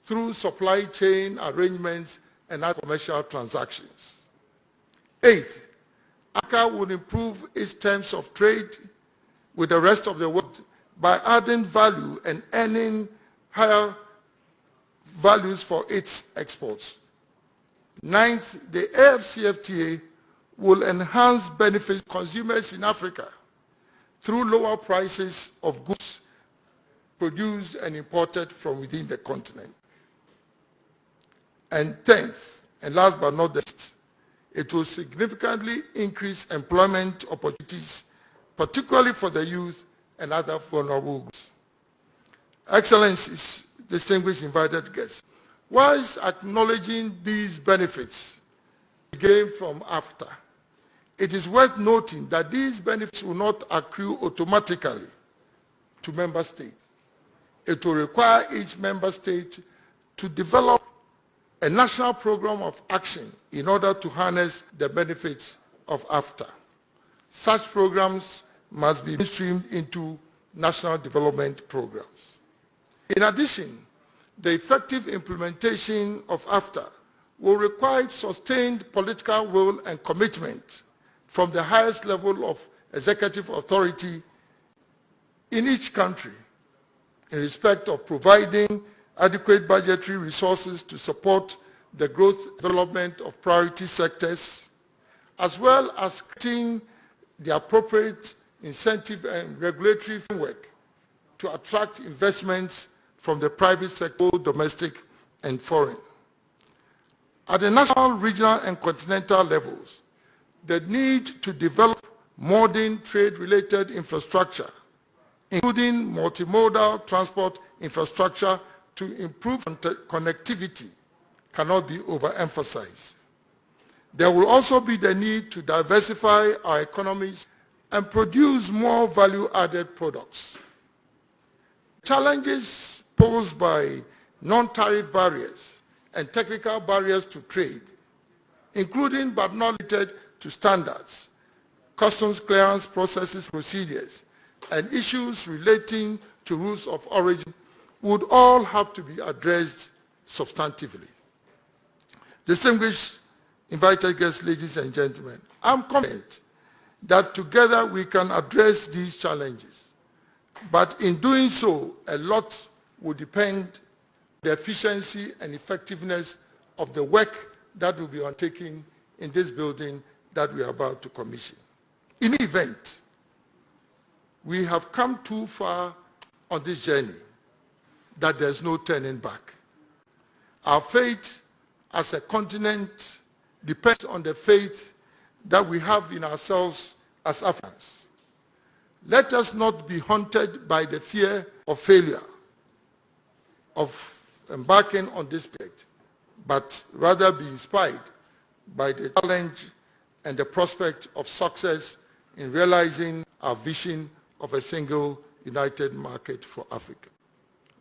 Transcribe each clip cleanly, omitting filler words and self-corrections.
through supply chain arrangements and other commercial transactions. Eighth, ACA would improve its terms of trade with the rest of the world by adding value and earning higher values for its exports. Ninth, the AfCFTA will enhance benefits to consumers in Africa through lower prices of goods produced and imported from within the continent. And 10th, and last but not least, it will significantly increase employment opportunities, particularly for the youth and other vulnerable groups. Excellencies, distinguished invited guests, whilst acknowledging these benefits gained from AfTA, it is worth noting that these benefits will not accrue automatically to member states. It will require each member state to develop a national program of action in order to harness the benefits of AfTA. Such programs must be streamed into national development programs. In addition, the effective implementation of AfTA will require sustained political will and commitment from the highest level of executive authority in each country in respect of providing adequate budgetary resources to support the growth development of priority sectors, as well as creating the appropriate incentive and regulatory framework to attract investments from the private sector, domestic and foreign. At the national, regional and continental levels, the need to develop modern trade-related infrastructure, including multimodal transport infrastructure to improve connectivity, cannot be overemphasized. There will also be the need to diversify our economies and produce more value-added products. Challenges posed by non-tariff barriers and technical barriers to trade, including but not limited to standards, customs clearance processes, procedures, and issues relating to rules of origin would all have to be addressed substantively. Distinguished invited guests, ladies and gentlemen, I'm confident that together we can address these challenges. But in doing so, a lot will depend on the efficiency and effectiveness of the work that will be undertaken in this building that we are about to commission. In the event, we have come too far on this journey that there's no turning back. Our fate as a continent depends on the faith that we have in ourselves as Africans. Let us not be haunted by the fear of failure, of embarking on this project, but rather be inspired by the challenge and the prospect of success in realizing our vision of a single united market for Africa.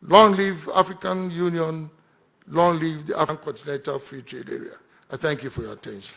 Long live African Union, long live the African Continental Free Trade Area. I thank you for your attention.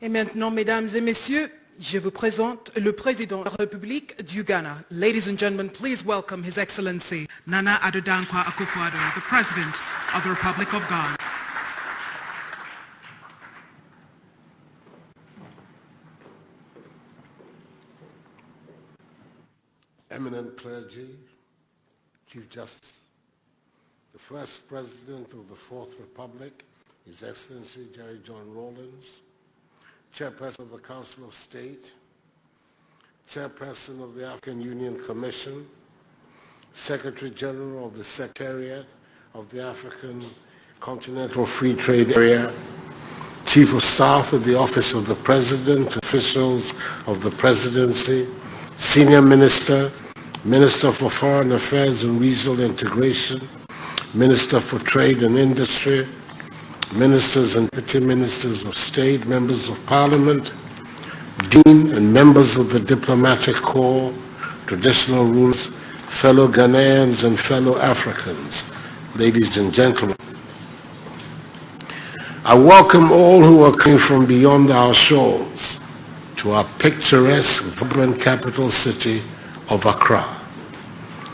Et maintenant, mesdames et messieurs, je vous présente le président de la République du Ghana. Ladies and gentlemen, please welcome His Excellency Nana Addo Dankwa Akufo-Addo, the President of the Republic of Ghana. Eminent clergy, Chief Justice, the first President of the Fourth Republic, His Excellency Jerry John Rawlings, Chairperson of the Council of State, Chairperson of the African Union Commission, Secretary General of the Secretariat of the African Continental Free Trade Area, Chief of Staff at the Office of the President, officials of the Presidency, Senior Minister, Minister for Foreign Affairs and Regional Integration, Minister for Trade and Industry, Ministers and Deputy Ministers of State, Members of Parliament, Dean and members of the Diplomatic Corps, traditional rulers, fellow Ghanaians and fellow Africans, ladies and gentlemen. I welcome all who are coming from beyond our shores to our picturesque, vibrant capital city of Accra,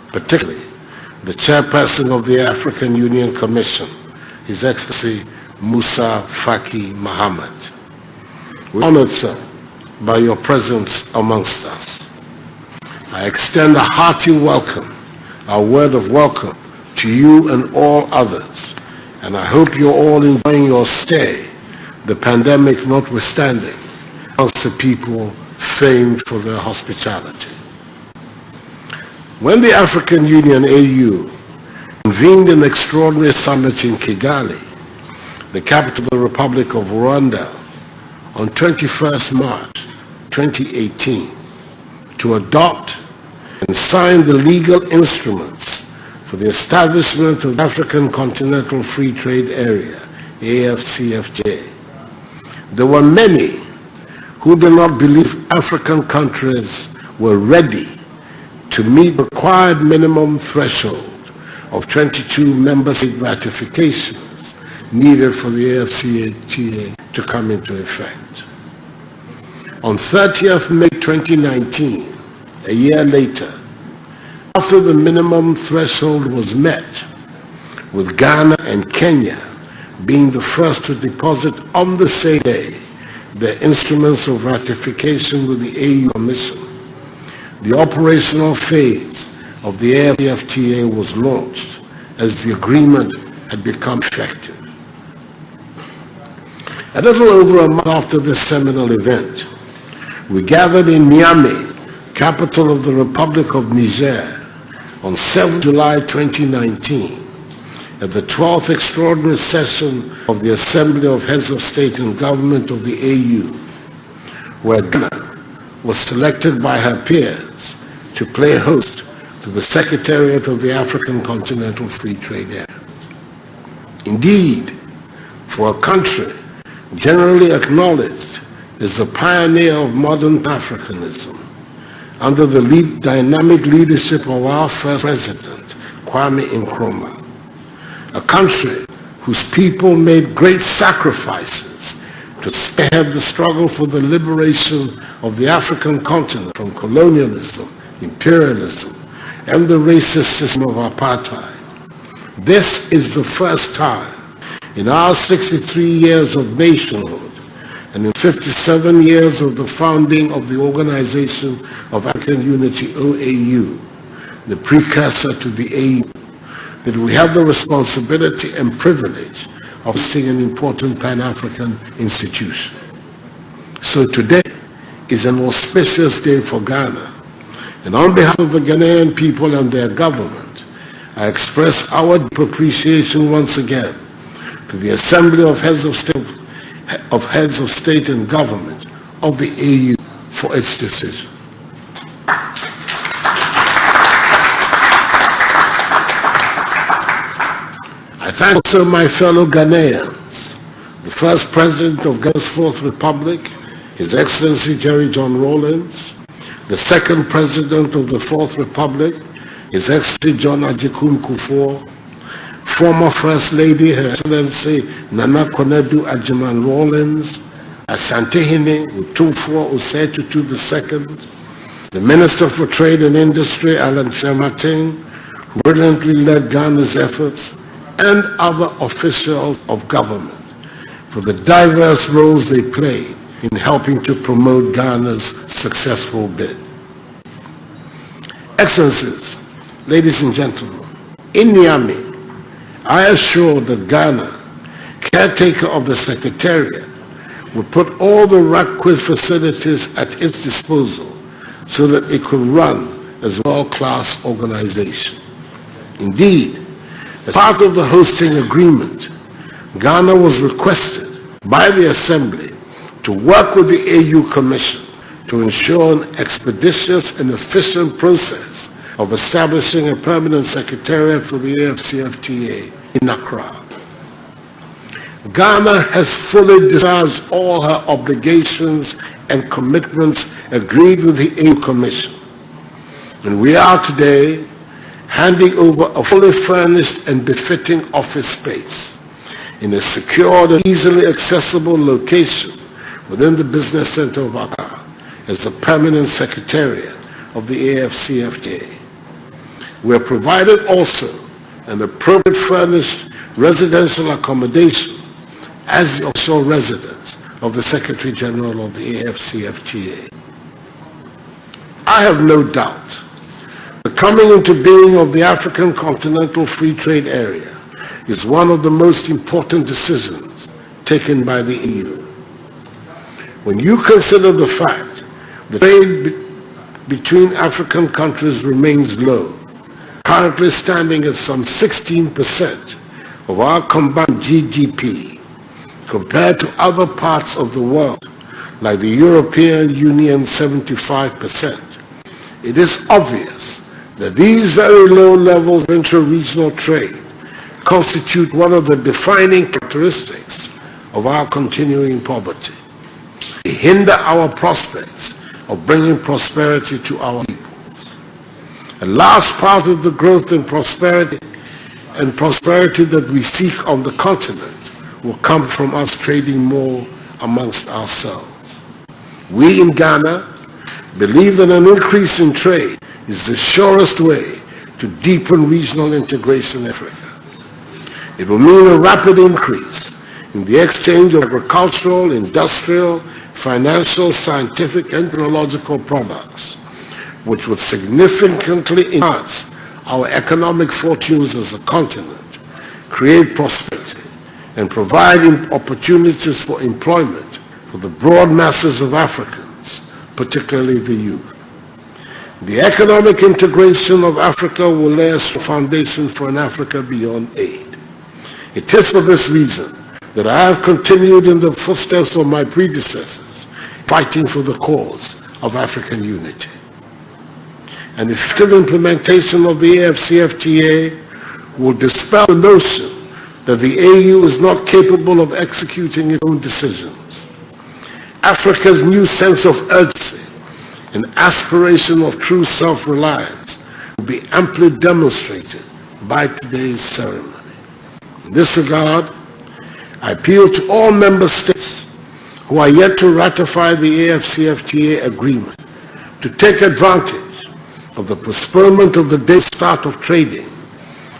particularly the Chairperson of the African Union Commission, His Excellency Musa Faki Mohammed. We're honored, sir, by your presence amongst us. I extend a hearty welcome, a word of welcome to you and all others, and I hope you're all enjoying your stay, the pandemic notwithstanding, amongst the people famed for their hospitality. When the African Union AU convened an extraordinary summit in Kigali, the capital of the Republic of Rwanda, on 21st March 2018, to adopt and sign the legal instruments for the establishment of the African Continental Free Trade Area, AfCFTA. There were many who did not believe African countries were ready to meet the required minimum threshold of 22 member state ratifications needed for the AfCFTA to come into effect. On 30th May 2019, a year later, after the minimum threshold was met, with Ghana and Kenya being the first to deposit on the same day their instruments of ratification with the AU Commission, the operational phase of the AfCFTA was launched as the agreement had become effective. A little over a month after this seminal event, we gathered in Niamey, capital of the Republic of Niger, on 7 July 2019, at the 12th extraordinary session of the Assembly of Heads of State and Government of the AU, where Ghana was selected by her peers to play host to the Secretariat of the African Continental Free Trade Area. Indeed, for a country generally acknowledged as the pioneer of modern Africanism, under the dynamic leadership of our first president, Kwame Nkrumah, a country whose people made great sacrifices to spearhead the struggle for the liberation of the African continent from colonialism, imperialism, and the racist system of apartheid. This is the first time in our 63 years of nationhood and in 57 years of the founding of the Organization of African Unity, OAU, the precursor to the AU, that we have the responsibility and privilege of hosting an important Pan-African institution. So today is an auspicious day for Ghana, and on behalf of the Ghanaian people and their government, I express our deep appreciation once again to the Assembly of Heads of State and Government of the AU for its decision. I thank also my fellow Ghanaians, the first President of Ghana's Fourth Republic, His Excellency Jerry John Rawlings, the second President of the Fourth Republic, His Excellency John Agyekum Kufuor, former First Lady, Her Excellency Nana Konadu Agyeman Rawlings, Asantehene Utufo Usetutu II, the Minister for Trade and Industry, Alan Chemating, brilliantly led Ghana's efforts, and other officials of government for the diverse roles they played in helping to promote Ghana's successful bid. Excellencies, ladies and gentlemen, in Niamey, I assure that Ghana, caretaker of the Secretariat, will put all the requisite facilities at its disposal so that it could run as a world-class organization. Indeed, as part of the hosting agreement, Ghana was requested by the Assembly to work with the AU Commission to ensure an expeditious and efficient process of establishing a permanent secretariat for the AfCFTA in Accra. Ghana has fully discharged all her obligations and commitments agreed with the AU Commission. And we are today handing over a fully furnished and befitting office space in a secured and easily accessible location within the business center of Accra as the permanent secretariat of the AfCFTA. We have provided also an appropriate furnished residential accommodation as the offshore residence of the Secretary General of the AfCFTA. I have no doubt the coming into being of the African Continental Free Trade Area is one of the most important decisions taken by the EU. When you consider the fact the trade between African countries remains low, currently standing at some 16% of our combined GDP, compared to other parts of the world, like the European Union 75%, it is obvious that these very low levels of intra-regional trade constitute one of the defining characteristics of our continuing poverty. They hinder our prospects of bringing prosperity to our peoples. A large part of the growth and prosperity that we seek on the continent will come from us trading more amongst ourselves. We in Ghana believe that an increase in trade is the surest way to deepen regional integration in Africa. It will mean a rapid increase in the exchange of agricultural, industrial, financial, scientific, and technological products, which would significantly enhance our economic fortunes as a continent, create prosperity, and provide opportunities for employment for the broad masses of Africans, particularly the youth. The economic integration of Africa will lay a strong foundation for an Africa beyond aid. It is for this reason that I have continued in the footsteps of my predecessors, fighting for the cause of African unity. An effective implementation of the AfCFTA will dispel the notion that the AU is not capable of executing its own decisions. Africa's new sense of urgency and aspiration of true self-reliance will be amply demonstrated by today's ceremony. In this regard, I appeal to all member states who are yet to ratify the AfCFTA agreement to take advantage of the postponement of the day start of trading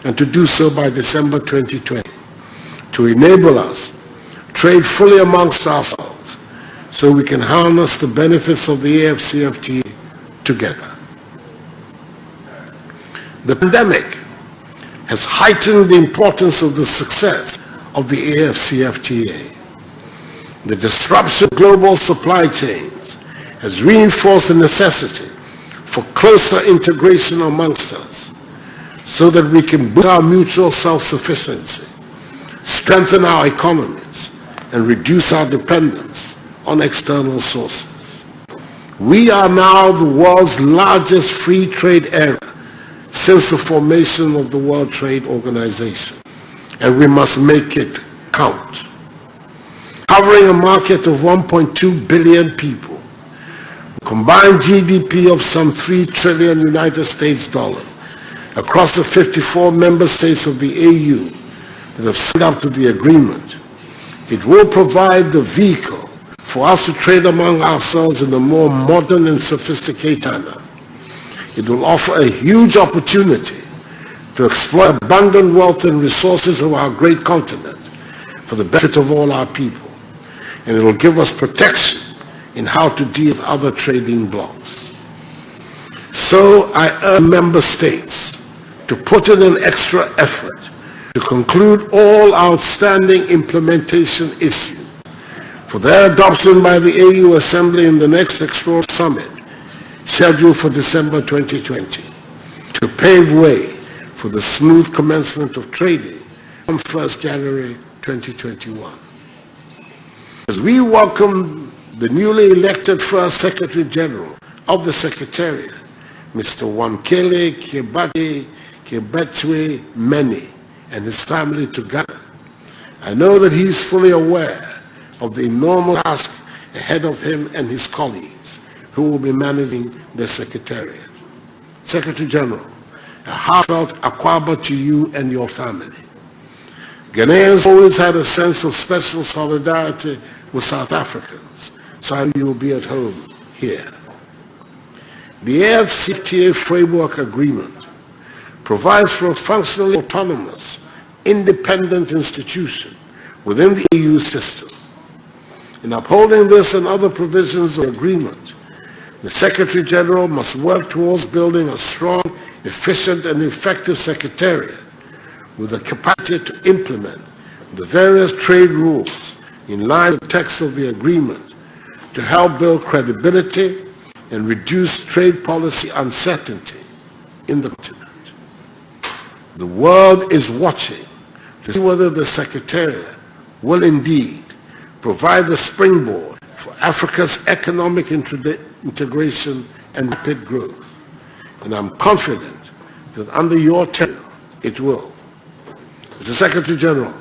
and to do so by December 2020 to enable us trade fully amongst ourselves so we can harness the benefits of the AfCFTA together. The pandemic has heightened the importance of the success of the AfCFTA. The disruption of global supply chains has reinforced the necessity for closer integration amongst us so that we can boost our mutual self-sufficiency, strengthen our economies, and reduce our dependence on external sources. We are now the world's largest free trade area since the formation of the World Trade Organization, and we must make it count. Covering a market of 1.2 billion people, a combined GDP of some 3 trillion United States dollars across the 54 member states of the AU that have signed up to the agreement, it will provide the vehicle for us to trade among ourselves in a more modern and sophisticated manner. It will offer a huge opportunity to exploit abundant wealth and resources of our great continent for the benefit of all our people. And it will give us protection in how to deal with other trading blocs. So I urge member states to put in an extra effort to conclude all outstanding implementation issues for their adoption by the AU Assembly in the next Extraordinary Summit, scheduled for December 2020, to pave way for the smooth commencement of trading on 1st January 2021. As we welcome the newly elected first Secretary General of the Secretariat, Mr. Wamkele Kebetwe Meni, and his family to Ghana, I know that he is fully aware of the enormous task ahead of him and his colleagues who will be managing the Secretariat. Secretary General, a heartfelt akwaba to you and your family. Ghanaians always had a sense of special solidarity with South Africans, so you will be at home here. The AfCFTA Framework Agreement provides for a functionally autonomous, independent institution within the EU system. In upholding this and other provisions of the agreement, the Secretary General must work towards building a strong, efficient, and effective Secretariat with the capacity to implement the various trade rules in line with the text of the agreement to help build credibility and reduce trade policy uncertainty in the continent. The world is watching to see whether the Secretariat will indeed provide the springboard for Africa's economic integration and rapid growth. And I'm confident that under your tenure, it will. Mr. Secretary General,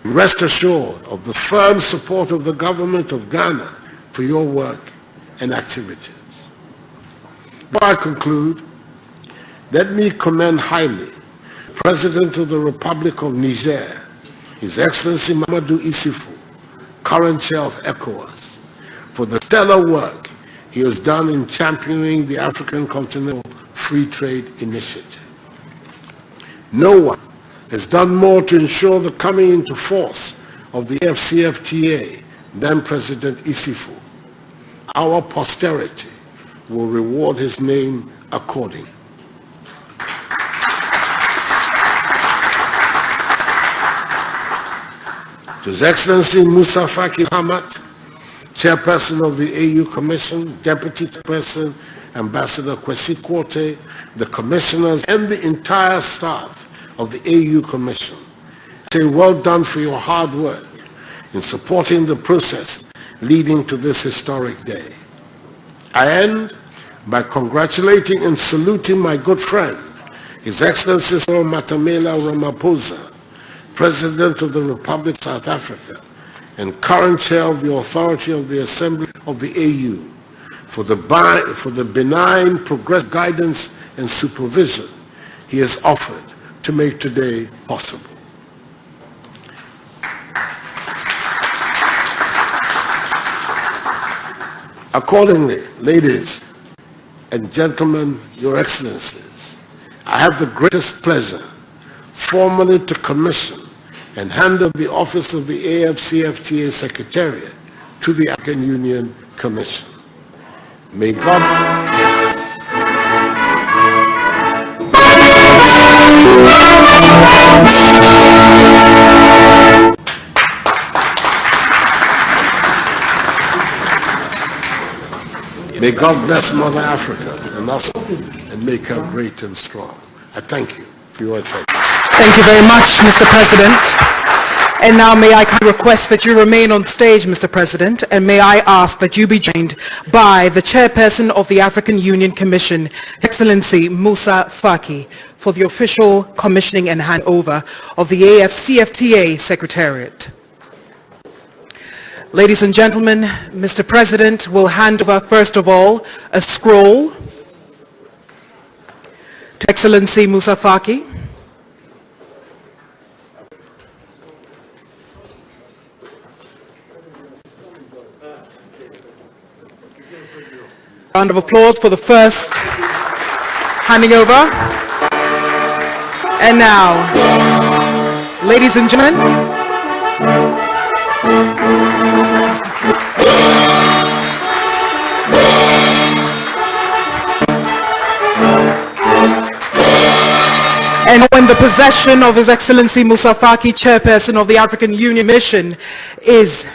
rest assured of the firm support of the government of Ghana for your work and activities. Before I conclude, let me commend highly the President of the Republic of Niger, His Excellency Mamadou Issoufou, current chair of ECOWAS, for the stellar work he has done in championing the African Continental Free Trade Initiative. No one has done more to ensure the coming into force of the AfCFTA than President Issoufou. Our posterity will reward his name accordingly. To His Excellency Musa Faki Mahamat, Chairperson of the AU Commission, Deputy Chairperson, Ambassador Kwesi Kwote, the Commissioners, and the entire staff of the AU Commission, say well done for your hard work in supporting the process leading to this historic day. I end by congratulating and saluting my good friend, His Excellency Cyril Matamela Ramaphosa, President of the Republic of South Africa and current chair of the Authority of the Assembly of the AU, for the benign progressive guidance and supervision he has offered to make today possible. Accordingly, ladies and gentlemen, your excellencies, I have the greatest pleasure formally to commission and hand over the office of the AfCFTA Secretariat to the African Union Commission. May God... May God bless Mother Africa and us and make her great and strong. I thank you for your attention. Thank you very much, Mr. President. And now may I request that you remain on stage, Mr. President, and may I ask that you be joined by the Chairperson of the African Union Commission, Excellency Musa Faki, for the official commissioning and handover of the AfCFTA Secretariat. Ladies and gentlemen, Mr. President will hand over, first of all, a scroll to Excellency Musa Faki. Round of applause for the first handing over. And now, ladies and gentlemen, and when the possession of His Excellency Moussa Faki, Chairperson of the African Union Mission, is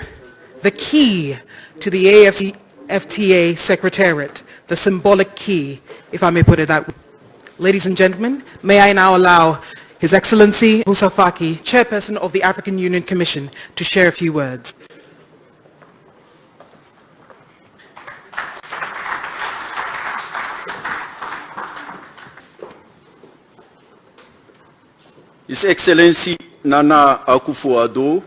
the key to the AfCFTA Secretariat, the symbolic key, if I may put it that way. Ladies and gentlemen, may I now allow His Excellency Moussa Faki, Chairperson of the African Union Commission, to share a few words. His Excellency Nana Akufo-Addo,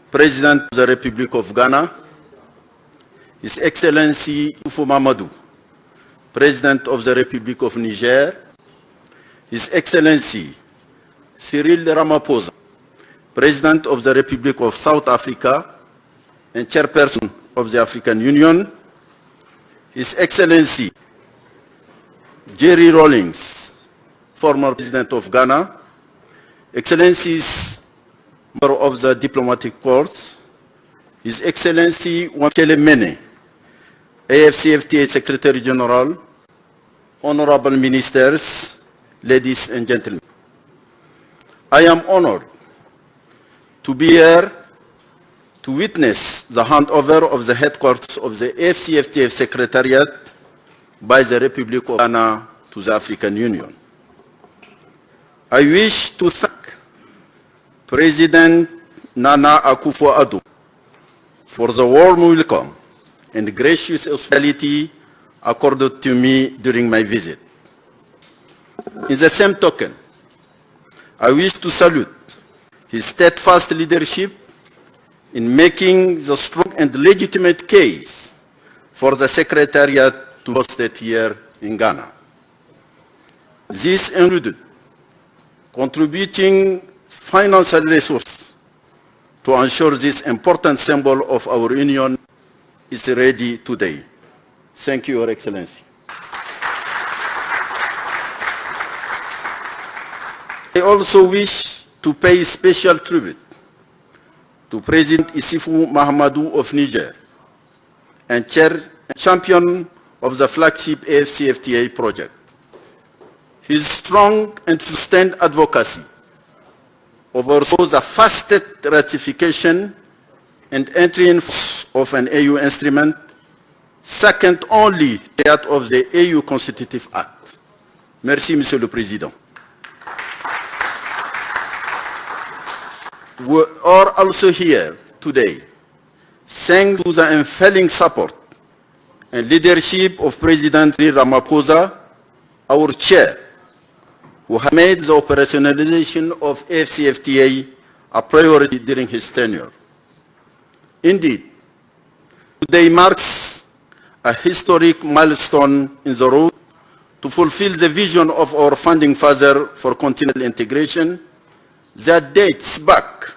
President of the Republic of Ghana, His Excellency Ufo Mamadou, President of the Republic of Niger, His Excellency Cyril Ramaphosa, President of the Republic of South Africa and Chairperson of the African Union, His Excellency Jerry Rawlings, former President of Ghana, Excellencies, member of the Diplomatic Corps, His Excellency Wamkele Mene, AfCFTA Secretary General, Honorable Ministers, ladies and gentlemen. I am honored to be here to witness the handover of the headquarters of the AfCFTA Secretariat by the Republic of Ghana to the African Union. I wish to thank President Nana Akufo-Addo for the warm welcome and gracious hospitality accorded to me during my visit. In the same token, I wish to salute his steadfast leadership in making the strong and legitimate case for the Secretariat to host it here in Ghana. This included contributing financial resources to ensure this important symbol of our union is ready today. Thank you, Your Excellency. I also wish to pay special tribute to President Issoufou Mahamadou of Niger and champion of the flagship AfCFTA project. His strong and sustained advocacy oversaw the fastest ratification and entry in force of an AU instrument, second only to that of the AU Constitutive Act. Merci, Monsieur le Président. We are also here today thanks to the unfailing support and leadership of President Ramaphosa, our chair, who has made the operationalization of AfCFTA a priority during his tenure. Indeed, today marks a historic milestone in the road to fulfill the vision of our founding father for continental integration that dates back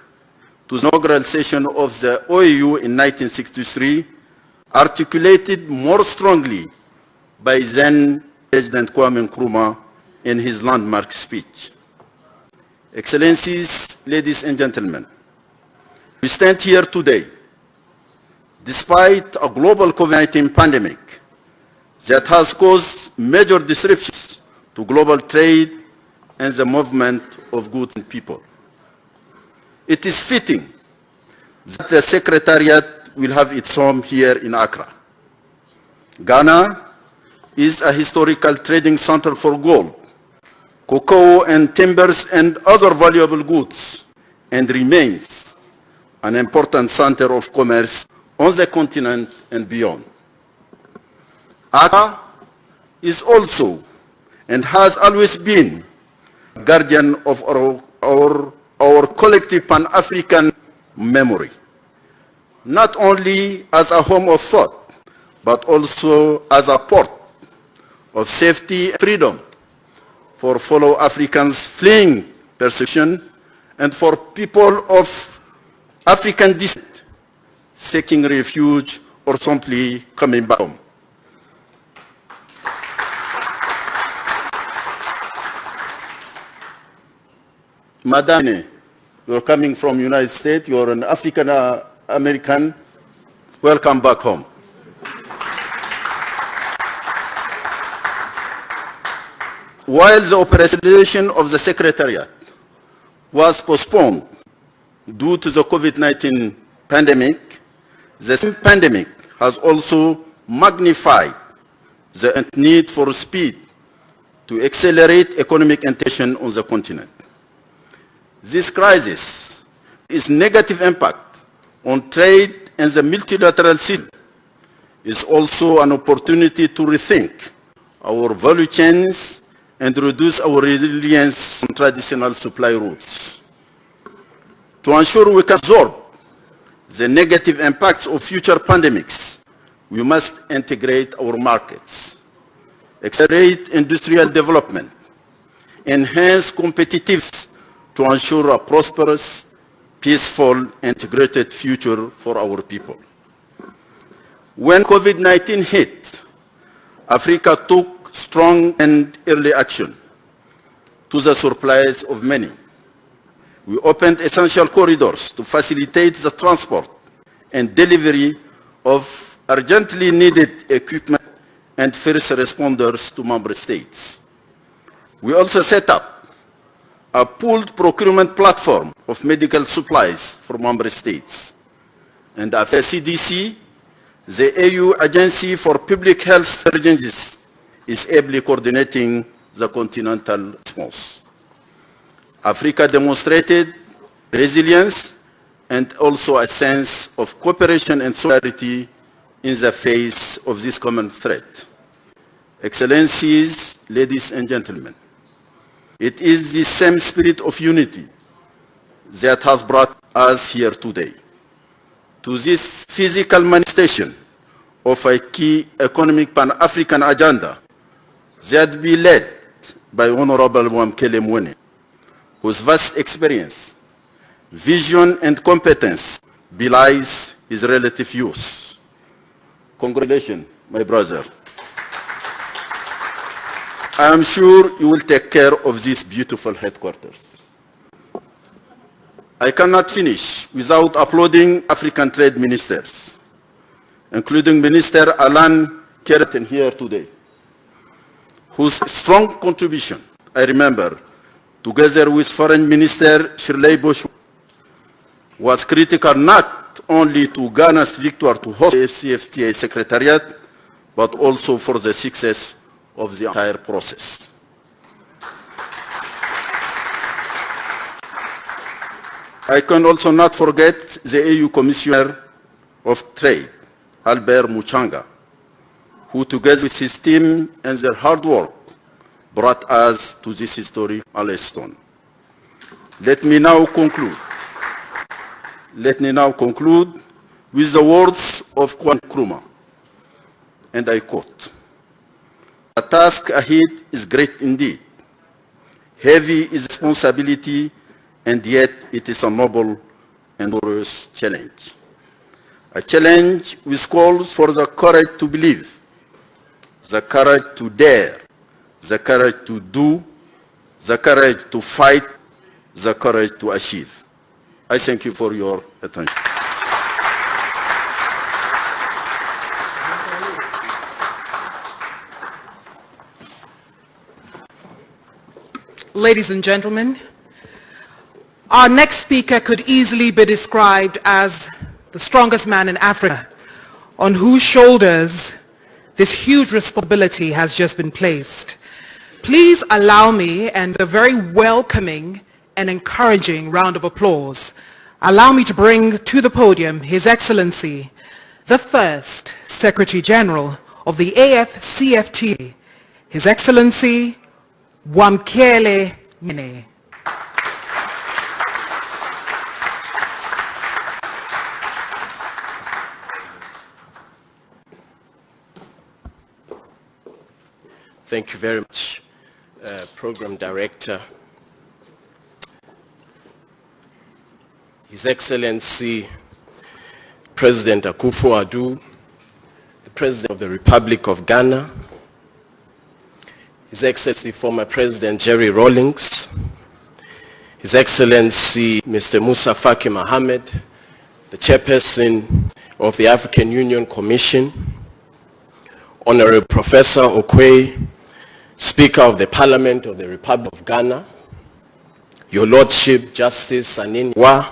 to the inaugural session of the OAU in 1963, articulated more strongly by then President Kwame Nkrumah in his landmark speech. Excellencies, ladies and gentlemen, we stand here today despite a global COVID-19 pandemic that has caused major disruptions to global trade and the movement of goods and people. It is fitting that the Secretariat will have its home here in Accra. Ghana is a historical trading center for gold, cocoa and timbers and other valuable goods, and remains an important center of commerce on the continent and beyond. Accra is also and has always been a guardian of our collective Pan-African memory, not only as a home of thought, but also as a port of safety and freedom for fellow Africans fleeing persecution and for people of African descent seeking refuge or simply coming back home. Madame, you're coming from United States, you're an African American. Welcome back home. While the operation of the Secretariat was postponed due to the COVID-19 pandemic, the same pandemic has also magnified the need for speed to accelerate economic integration on the continent. This crisis is negative impact on trade and the multilateral system is also an opportunity to rethink our value chains and reduce our reliance on traditional supply routes. To ensure we can absorb the negative impacts of future pandemics, we must integrate our markets, accelerate industrial development, enhance competitiveness to ensure a prosperous, peaceful, integrated future for our people. When COVID-19 hit, Africa took strong and early action to the surprise of many. We opened essential corridors to facilitate the transport and delivery of urgently needed equipment and first responders to member states. We also set up a pooled procurement platform of medical supplies for member states. And after CDC, the EU Agency for Public Health Services is ably coordinating the continental response. Africa demonstrated resilience and also a sense of cooperation and solidarity in the face of this common threat. Excellencies, ladies and gentlemen, it is the same spirit of unity that has brought us here today to this physical manifestation of a key economic Pan-African agenda that be led by Honorable Wamkele Mwene, whose vast experience, vision, and competence belies his relative youth. Congratulations, my brother. I am sure you will take care of this beautiful headquarters. I cannot finish without applauding African trade ministers, including Minister Alan Keretin here today, whose strong contribution, I remember, together with Foreign Minister Shirley Bush, was critical not only to Ghana's victory to host the AfCFTA Secretariat, but also for the success of the entire process. I can also not forget the EU Commissioner of Trade, Albert Muchanga, who together with his team and their hard work brought us to this historic milestone. Let me now conclude with the words of Kwame Nkrumah, and I quote, "The task ahead is great indeed. Heavy is responsibility, and yet it is a noble and glorious challenge. A challenge which calls for the courage to believe, the courage to dare, the courage to do, the courage to fight, the courage to achieve." I thank you for your attention. Ladies and gentlemen, our next speaker could easily be described as the strongest man in Africa, on whose shoulders this huge responsibility has just been placed. Please allow me, and a very welcoming and encouraging round of applause, allow me to bring to the podium His Excellency, the first Secretary General of the AfCFTA, His Excellency Wamkele Mwene. Thank you very much, Program Director. His Excellency President Akufo-Addo, the President of the Republic of Ghana, His Excellency former President Jerry Rawlings, His Excellency Mr. Musa Faki Mohammed, the Chairperson of the African Union Commission, Honorable Professor Okwe, Speaker of the Parliament of the Republic of Ghana, Your Lordship Justice Anini Wa,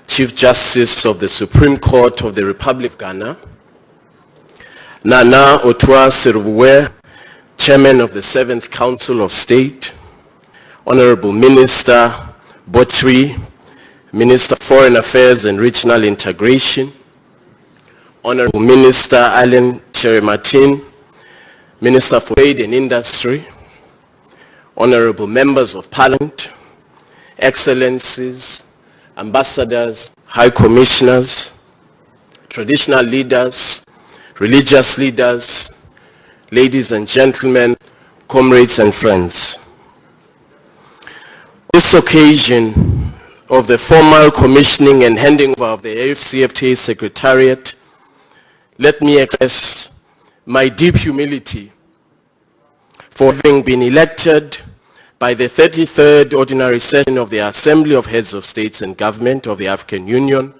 Chief Justice of the Supreme Court of the Republic of Ghana, Nana Otwa Serubuwe, Chairman of the 7th Council of State, Honorable Minister Botri, Minister of Foreign Affairs and Regional Integration, Honorable Minister Alan Cherry-Martin, Minister for Trade and Industry, Honorable Members of Parliament, Excellencies, Ambassadors, High Commissioners, traditional leaders, religious leaders, ladies and gentlemen, comrades and friends. On this occasion of the formal commissioning and handing over of the AfCFTA Secretariat, let me express my deep humility for having been elected by the 33rd Ordinary Session of the Assembly of Heads of States and Government of the African Union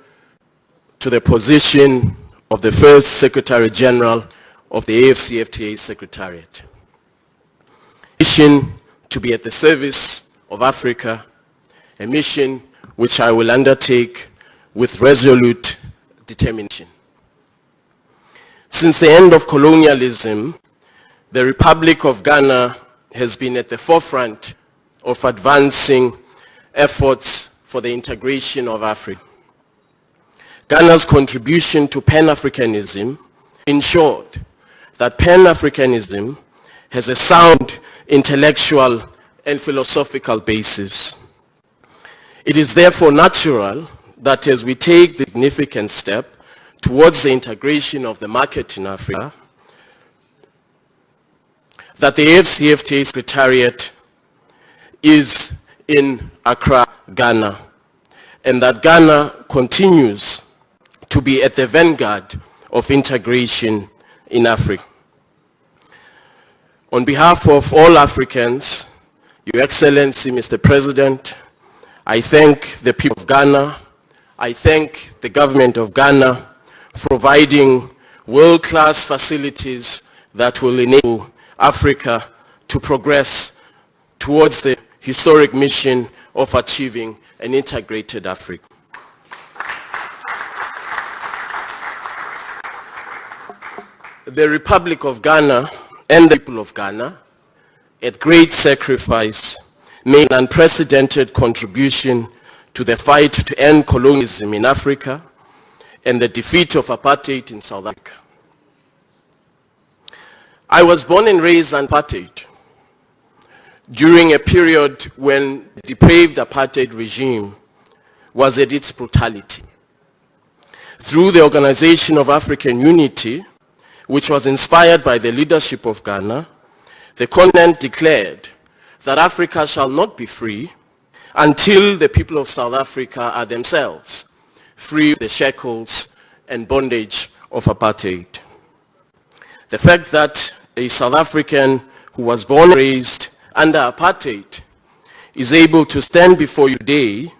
to the position of the first Secretary General of the AfCFTA Secretariat. Mission to be at the service of Africa, a mission which I will undertake with resolute determination. Since the end of colonialism, the Republic of Ghana has been at the forefront of advancing efforts for the integration of Africa. Ghana's contribution to Pan-Africanism ensured that Pan-Africanism has a sound intellectual and philosophical basis. It is therefore natural that as we take the significant step towards the integration of the market in Africa, that the AfCFTA Secretariat is in Accra, Ghana, and that Ghana continues to be at the vanguard of integration in Africa. On behalf of all Africans, Your Excellency, Mr. President, I thank the people of Ghana, I thank the government of Ghana for providing world-class facilities that will enable Africa to progress towards the historic mission of achieving an integrated Africa. The Republic of Ghana and the people of Ghana, at great sacrifice, made an unprecedented contribution to the fight to end colonialism in Africa and the defeat of apartheid in South Africa. I was born and raised in apartheid during a period when the depraved apartheid regime was at its brutality. Through the Organization of African Unity, which was inspired by the leadership of Ghana, the continent declared that Africa shall not be free until the people of South Africa are themselves free of the shackles and bondage of apartheid. The fact that a South African who was born and raised under apartheid is able to stand before you today,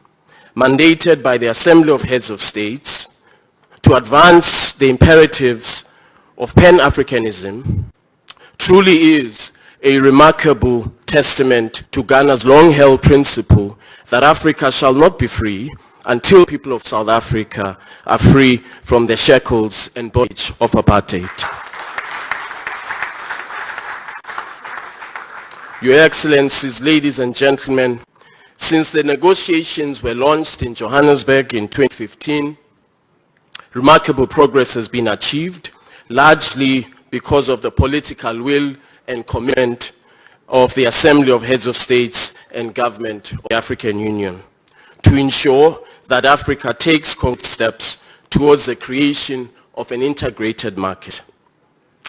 mandated by the Assembly of Heads of States, to advance the imperatives of Pan-Africanism, truly is a remarkable testament to Ghana's long-held principle that Africa shall not be free until people of South Africa are free from the shackles and bondage of apartheid. Your Excellencies, ladies and gentlemen, since the negotiations were launched in Johannesburg in 2015, remarkable progress has been achieved, largely because of the political will and commitment of the Assembly of Heads of States and Government of the African Union to ensure that Africa takes concrete steps towards the creation of an integrated market.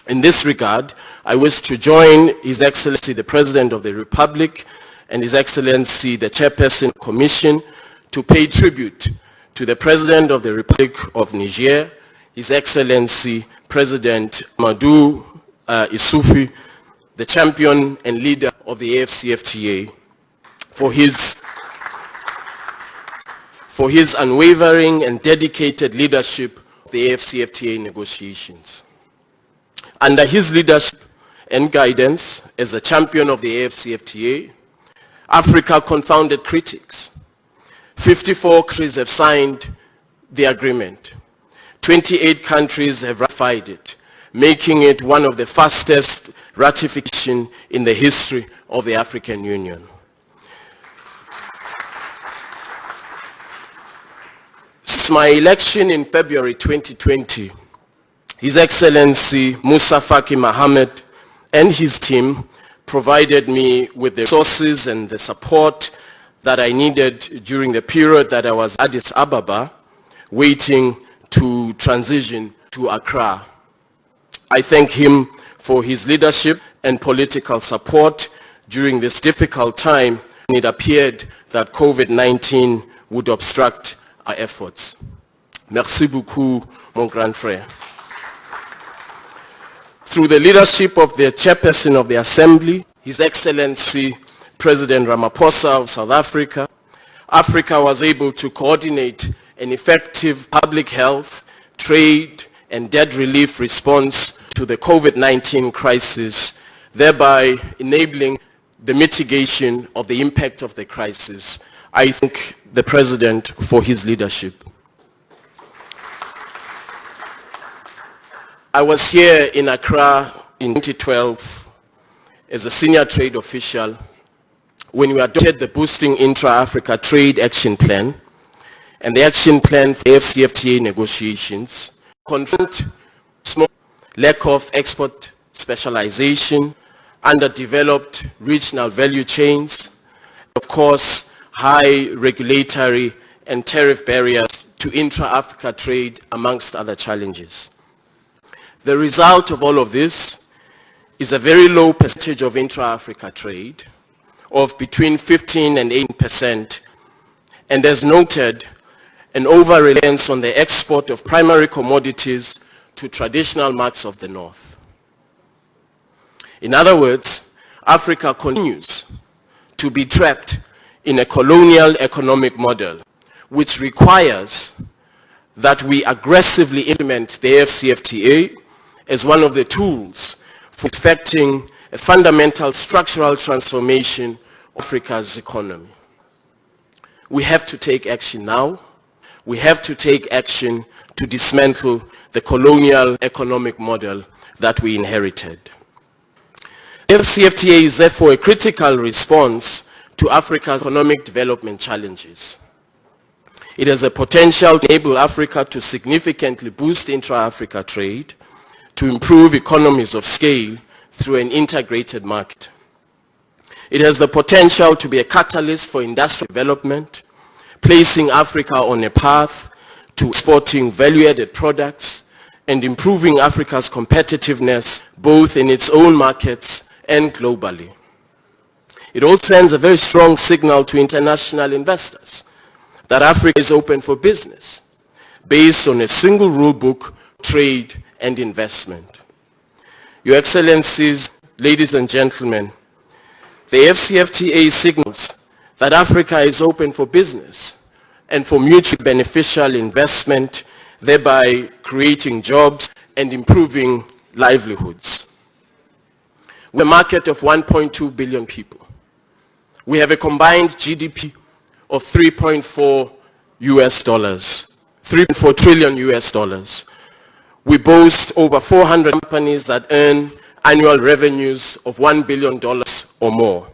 In this regard, I wish to join His Excellency the President of the Republic and His Excellency the Chairperson of the Commission to pay tribute to the President of the Republic of Niger, His Excellency President Mamadou Issoufou, the champion and leader of the AfCFTA, for his for his unwavering and dedicated leadership of the AfCFTA negotiations. Under his leadership and guidance as a champion of the AfCFTA, Africa confounded critics. 54 countries have signed the agreement. 28 countries have ratified it, making it one of the fastest ratifications in the history of the African Union. Since my election in February 2020, His Excellency Musa Faki Mohammed and his team provided me with the resources and the support that I needed during the period that I was at Addis Ababa, waiting to transition to Accra. I thank him for his leadership and political support during this difficult time when it appeared that COVID-19 would obstruct our efforts. Merci beaucoup, mon grand frère. Through the leadership of the chairperson of the Assembly, His Excellency President Ramaphosa of South Africa, Africa was able to coordinate an effective public health, trade, and debt relief response to the COVID-19 crisis, thereby enabling the mitigation of the impact of the crisis. I thank the President for his leadership. I was here in Accra in 2012 as a senior trade official when we adopted the Boosting Intra-Africa Trade Action Plan and the Action Plan for AfCFTA negotiations, confront small lack of export specialization, underdeveloped regional value chains, of course, high regulatory and tariff barriers to intra-Africa trade, amongst other challenges. The result of all of this is a very low percentage of intra-Africa trade of between 15 and 8%, and as noted, an over-reliance on the export of primary commodities to traditional markets of the North. In other words, Africa continues to be trapped in a colonial economic model, which requires that we aggressively implement the AfCFTA as one of the tools for effecting a fundamental structural transformation of Africa's economy. We have to take action now. We have to take action to dismantle the colonial economic model that we inherited. AfCFTA is therefore a critical response to Africa's economic development challenges. It has the potential to enable Africa to significantly boost intra-Africa trade, to improve economies of scale through an integrated market. It has the potential to be a catalyst for industrial development, placing Africa on a path to exporting value-added products and improving Africa's competitiveness both in its own markets and globally. It also sends a very strong signal to international investors that Africa is open for business based on a single rule book, trade and investment. Your Excellencies, ladies and gentlemen, the AfCFTA signals that Africa is open for business and for mutually beneficial investment, thereby creating jobs and improving livelihoods. We're a market of 1.2 billion people. We have a combined GDP of 3.4 trillion US dollars. We boast over 400 companies that earn annual revenues of $1 billion or more.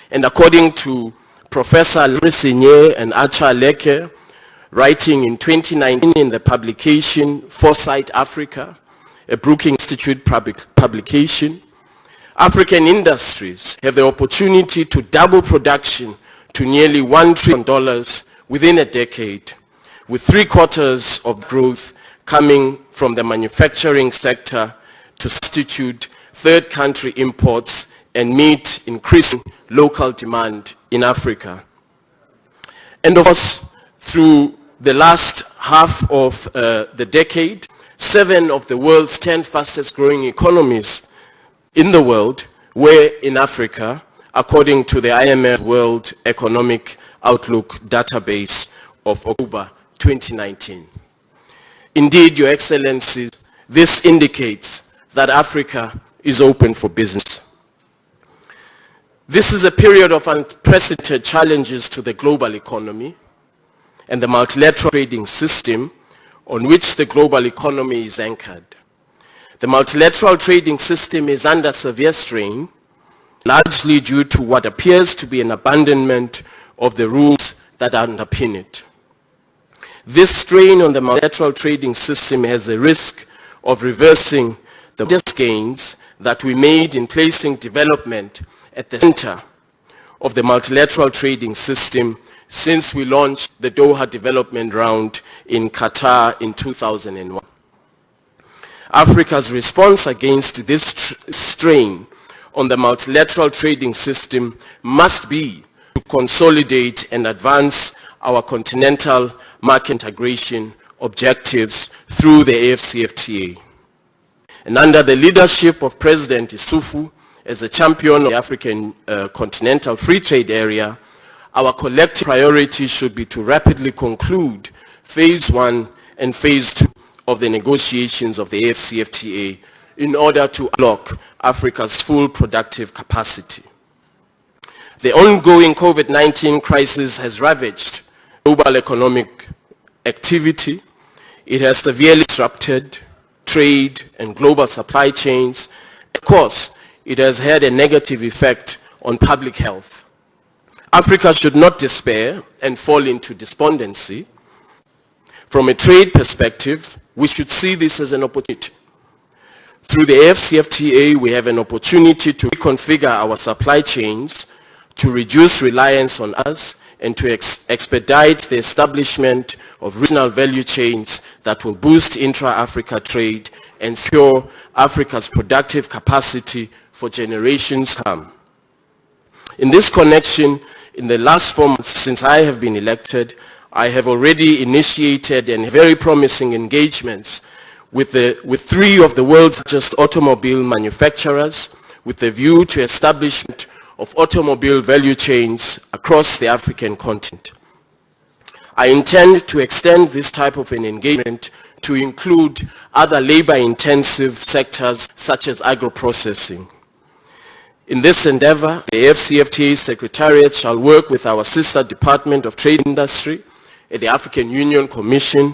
And according to Professor Larry and Acha Leke, writing in 2019 in the publication Foresight Africa, a Brookings Institute publication, African industries have the opportunity to double production to nearly $1 trillion within a decade, with 3/4 of growth coming from the manufacturing sector to substitute third country imports and meet increasing local demand in Africa. And of course, through the last half of the decade, 7 of the world's 10 fastest growing economies in the world were in Africa, according to the IMF World Economic Outlook database of October 2019. Indeed, Your Excellencies, this indicates that Africa is open for business. This is a period of unprecedented challenges to the global economy and the multilateral trading system on which the global economy is anchored. The multilateral trading system is under severe strain, largely due to what appears to be an abandonment of the rules that underpin it. This strain on the multilateral trading system has a risk of reversing the modest gains that we made in placing development at the center of the multilateral trading system since we launched the Doha Development Round in Qatar in 2001. Africa's response against this strain on the multilateral trading system must be to consolidate and advance our continental market integration objectives through the AfCFTA. And under the leadership of President Issoufou, as a champion of the African Continental Free Trade Area, our collective priority should be to rapidly conclude Phase 1 and Phase 2 of the negotiations of the AfCFTA in order to unlock Africa's full productive capacity. The ongoing COVID-19 crisis has ravaged global economic activity. It has severely disrupted trade and global supply chains. Of course, it has had a negative effect on public health. Africa should not despair and fall into despondency. From a trade perspective, we should see this as an opportunity. Through the AfCFTA, we have an opportunity to reconfigure our supply chains, to reduce reliance on us, and to expedite the establishment of regional value chains that will boost intra-Africa trade and secure Africa's productive capacity for generations to come. In this connection, in the last 4 months since I have been elected, I have already initiated very promising engagements with 3 of the world's largest automobile manufacturers with the view to establishment of automobile value chains across the African continent. I intend to extend this type of an engagement to include other labor-intensive sectors such as agro-processing. In this endeavor, the AfCFTA Secretariat shall work with our sister Department of Trade Industry at the African Union Commission,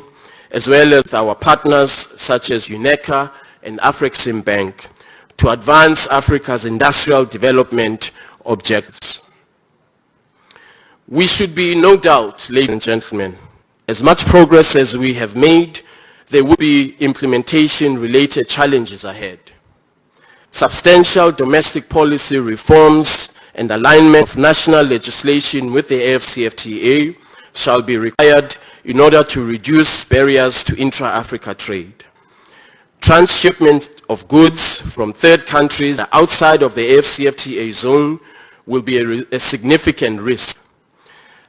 as well as our partners such as UNECA and Afreximbank, to advance Africa's industrial development objectives. We should be in no doubt, ladies and gentlemen, as much progress as we have made, there will be implementation-related challenges ahead. Substantial domestic policy reforms and alignment of national legislation with the AfCFTA shall be required in order to reduce barriers to intra-Africa trade. Transshipment of goods from third countries outside of the AfCFTA zone will be a significant risk.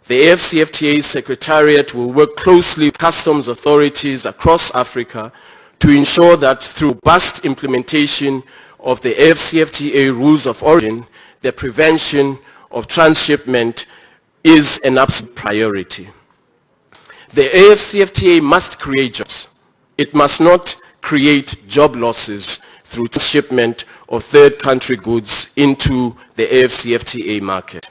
The AfCFTA Secretariat will work closely with customs authorities across Africa to ensure that through robust implementation of the AfCFTA rules of origin, the prevention of transshipment is an absolute priority. The AfCFTA must create jobs. It must not create job losses through transshipment of third country goods into the AfCFTA market.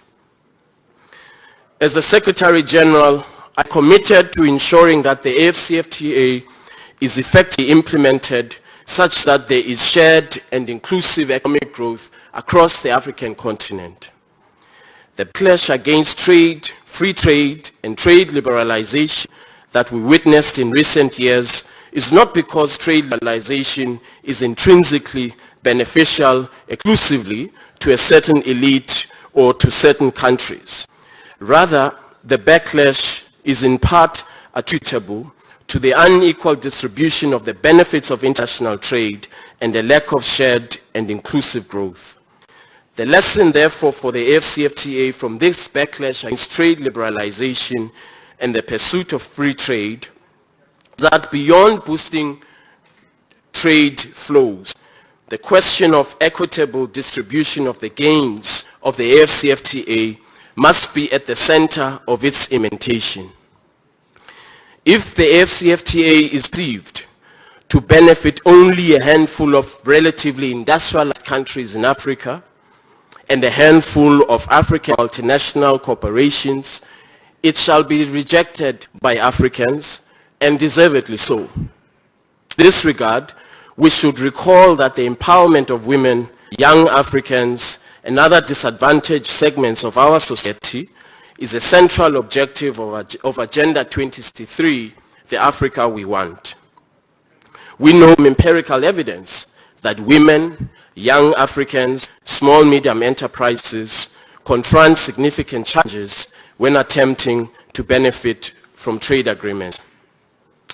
As the Secretary General, I committed to ensuring that the AfCFTA is effectively implemented such that there is shared and inclusive economic growth across the African continent. The clash against trade, free trade, and trade liberalization that we witnessed in recent years is not because trade liberalization is intrinsically beneficial exclusively to a certain elite or to certain countries. Rather, the backlash is in part attributable to the unequal distribution of the benefits of international trade and the lack of shared and inclusive growth. The lesson, therefore, for the AfCFTA from this backlash against trade liberalization and the pursuit of free trade is that beyond boosting trade flows, the question of equitable distribution of the gains of the AfCFTA must be at the center of its implementation. If the AfCFTA is perceived to benefit only a handful of relatively industrialized countries in Africa and a handful of African multinational corporations, it shall be rejected by Africans, and deservedly so. In this regard, we should recall that the empowerment of women, young Africans, and other disadvantaged segments of our society is a central objective of Agenda 2063, the Africa we want. We know from empirical evidence that women, young Africans, small medium enterprises confront significant challenges when attempting to benefit from trade agreements.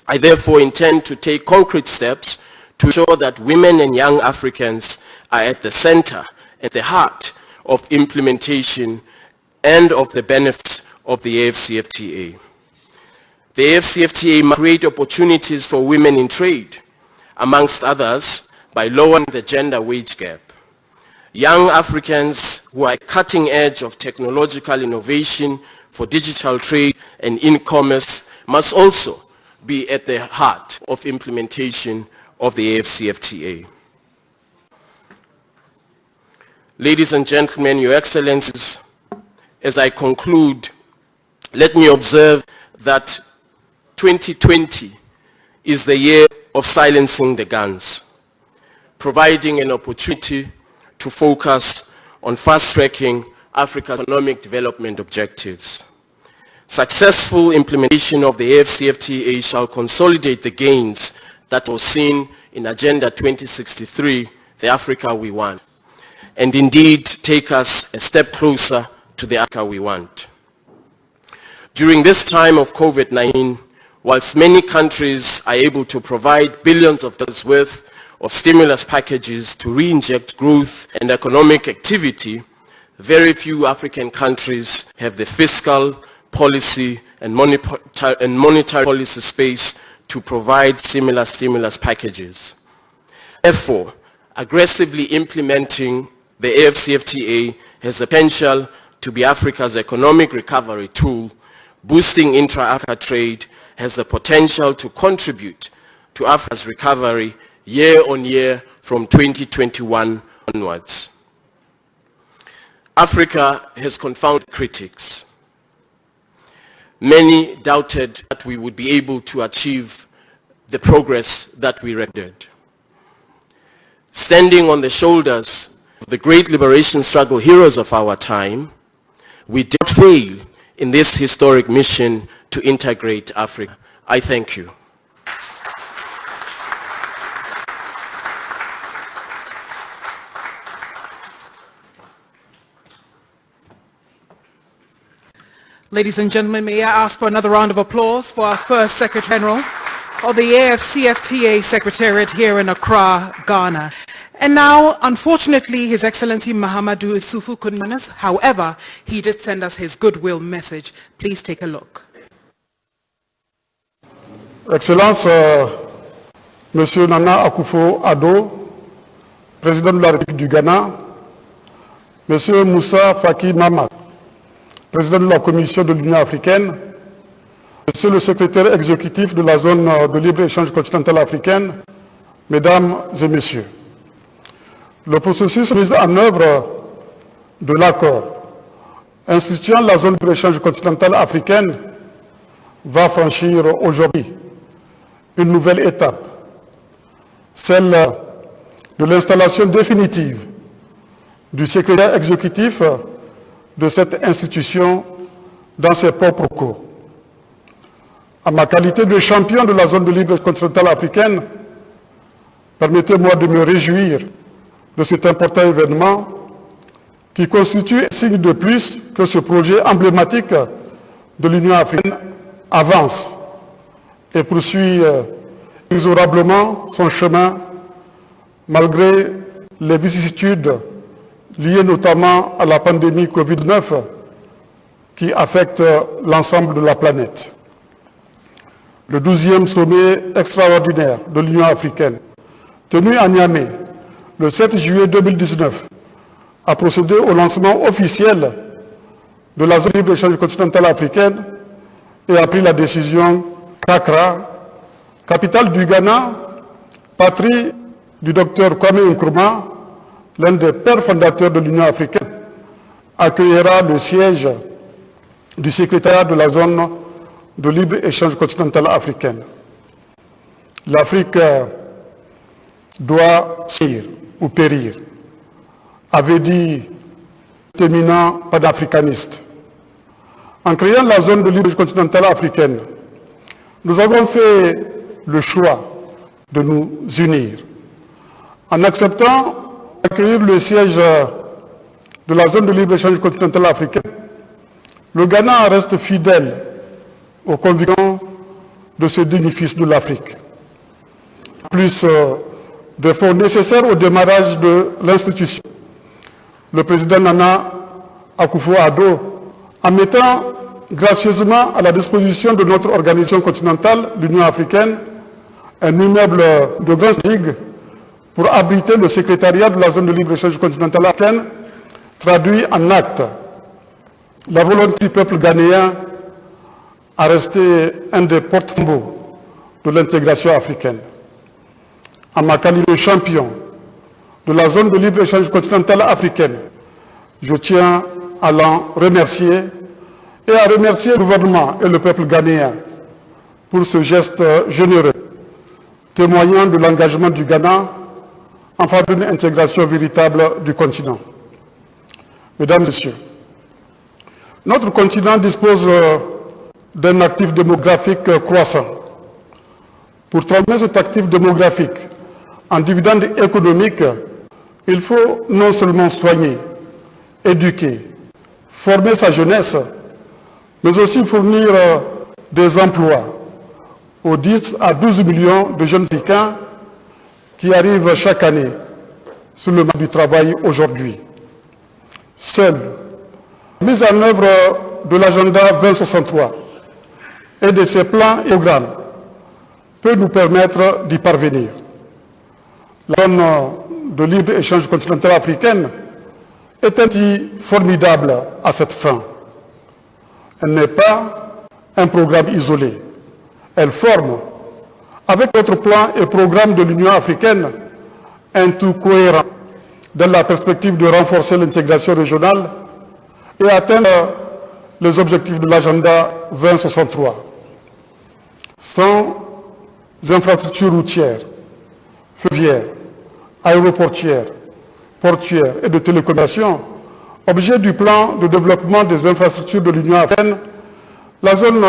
I therefore intend to take concrete steps to ensure that women and young Africans are at the center, at the heart of implementation and of the benefits of the AfCFTA. The AfCFTA must create opportunities for women in trade, amongst others, by lowering the gender wage gap. Young Africans who are at the cutting edge of technological innovation for digital trade and e-commerce must also be at the heart of implementation of the AfCFTA. Ladies and gentlemen, Your Excellencies, as I conclude, let me observe that 2020 is the year of silencing the guns, providing an opportunity to focus on fast-tracking Africa's economic development objectives. Successful implementation of the AfCFTA shall consolidate the gains that were seen in Agenda 2063, the Africa we want, and indeed take us a step closer to the Africa we want. During this time of COVID-19, whilst many countries are able to provide billions of dollars worth of stimulus packages to re-inject growth and economic activity, very few African countries have the fiscal, policy, and monetary policy space to provide similar stimulus packages. Therefore, aggressively implementing the AfCFTA has the potential to be Africa's economic recovery tool. Boosting intra-Africa trade has the potential to contribute to Africa's recovery year on year from 2021 onwards. Africa has confounded critics. Many doubted that we would be able to achieve the progress that we rendered. Standing on the shoulders of the great liberation struggle heroes of our time, we did not fail in this historic mission to integrate Africa. I thank you. Ladies and gentlemen, may I ask for another round of applause for our first Secretary General of the AfCFTA Secretariat here in Accra, Ghana. And now, unfortunately, His Excellency Mahamadou Issoufou couldn't join us. However, he did send us his goodwill message. Please take a look. Excellence, Monsieur Nana Akufo-Addo, Président de la République du Ghana, Monsieur Moussa Faki Mahamat, Président de la Commission de l'Union africaine, Monsieur le Secrétaire exécutif de la zone de libre-échange continentale africaine, Mesdames et Messieurs, le processus de mise en œuvre de l'accord instituant la zone de libre-échange continentale africaine va franchir aujourd'hui une nouvelle étape, celle de l'installation définitive du secrétaire exécutif de cette institution dans ses propres cours. En ma qualité de champion de la zone de libre continentale africaine, permettez-moi de me réjouir de cet important événement qui constitue un signe de plus que ce projet emblématique de l'Union africaine avance et poursuit inexorablement son chemin malgré les vicissitudes liées notamment à la pandémie Covid-19 qui affecte l'ensemble de la planète. Le 12e sommet extraordinaire de l'Union africaine, tenu à Niamey le 7 juillet 2019, a procédé au lancement officiel de la zone de libre-échange continentale africaine et a pris la décision Accra, capitale du Ghana, patrie du docteur Kwame Nkrumah, l'un des pères fondateurs de l'Union africaine, accueillera le siège du secrétariat de la zone de libre-échange continentale africaine. L'Afrique doit séir ou périr, avait dit l'éminent panafricaniste. En créant la zone de libre-échange continentale africaine, nous avons fait le choix de nous unir. En acceptant d'accueillir le siège de la zone de libre-échange continentale africaine, le Ghana reste fidèle aux convictions de ce digne fils de l'Afrique. Plus des fonds nécessaires au démarrage de l'institution, le président Nana Akufo-Addo, en mettant gracieusement à la disposition de notre organisation continentale, l'Union africaine, un immeuble de grande ligue pour abriter le secrétariat de la zone de libre-échange continentale africaine, traduit en actes la volonté du peuple ghanéen à rester un des porte-flambeaux de l'intégration africaine. En ma qualité de champion de la zone de libre-échange continentale africaine, je tiens à l'en remercier et à remercier le gouvernement et le peuple ghanéen pour ce geste généreux, témoignant de l'engagement du Ghana en faveur d'une intégration véritable du continent. Mesdames et Messieurs, notre continent dispose d'un actif démographique croissant. Pour transformer cet actif démographique en dividende économique, il faut non seulement soigner, éduquer, former sa jeunesse, mais aussi fournir des emplois aux 10 à 12 millions de jeunes Africains qui arrivent chaque année sur le marché du travail aujourd'hui. Seule la mise en œuvre de l'agenda 2063 et de ses plans et programmes peut nous permettre d'y parvenir. La zone de libre-échange continentale africaine est un outil formidable à cette fin. Elle n'est pas un programme isolé. Elle forme, avec notre plan et programme de l'Union africaine, un tout cohérent dans la perspective de renforcer l'intégration régionale et atteindre les objectifs de l'agenda 2063. Sans infrastructures routières, ferroviaires, aéroportuaires, portuaires et de télécommunications, objet du plan de développement des infrastructures de l'Union africaine, la zone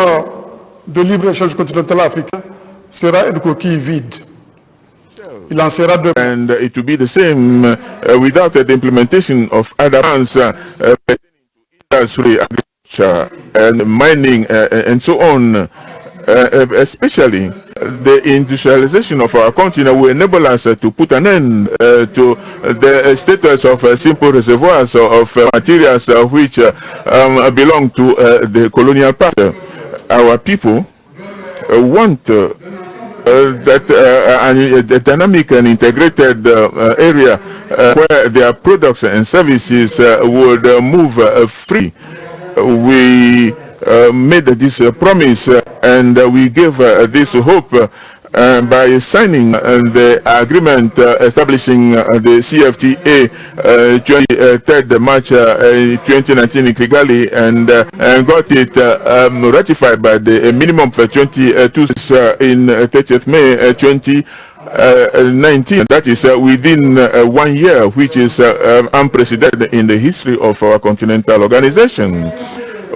de libre-échange continental africain sera une coquille vide. Il en sera de... And it will be the same without the implementation of other plans pertaining to industry, agriculture, and mining, and so on. Especially the industrialization of our continent will enable us to put an end to the status of simple reservoirs of materials which belong to the colonial past. Our people want a dynamic and integrated area where their products and services would move free. We made this promise and we gave this hope by signing the agreement establishing the CFTA 23rd March 2019 in Kigali and got it ratified by the minimum of 22 in 30th May 2019. That is within 1 year, which is unprecedented in the history of our continental organization.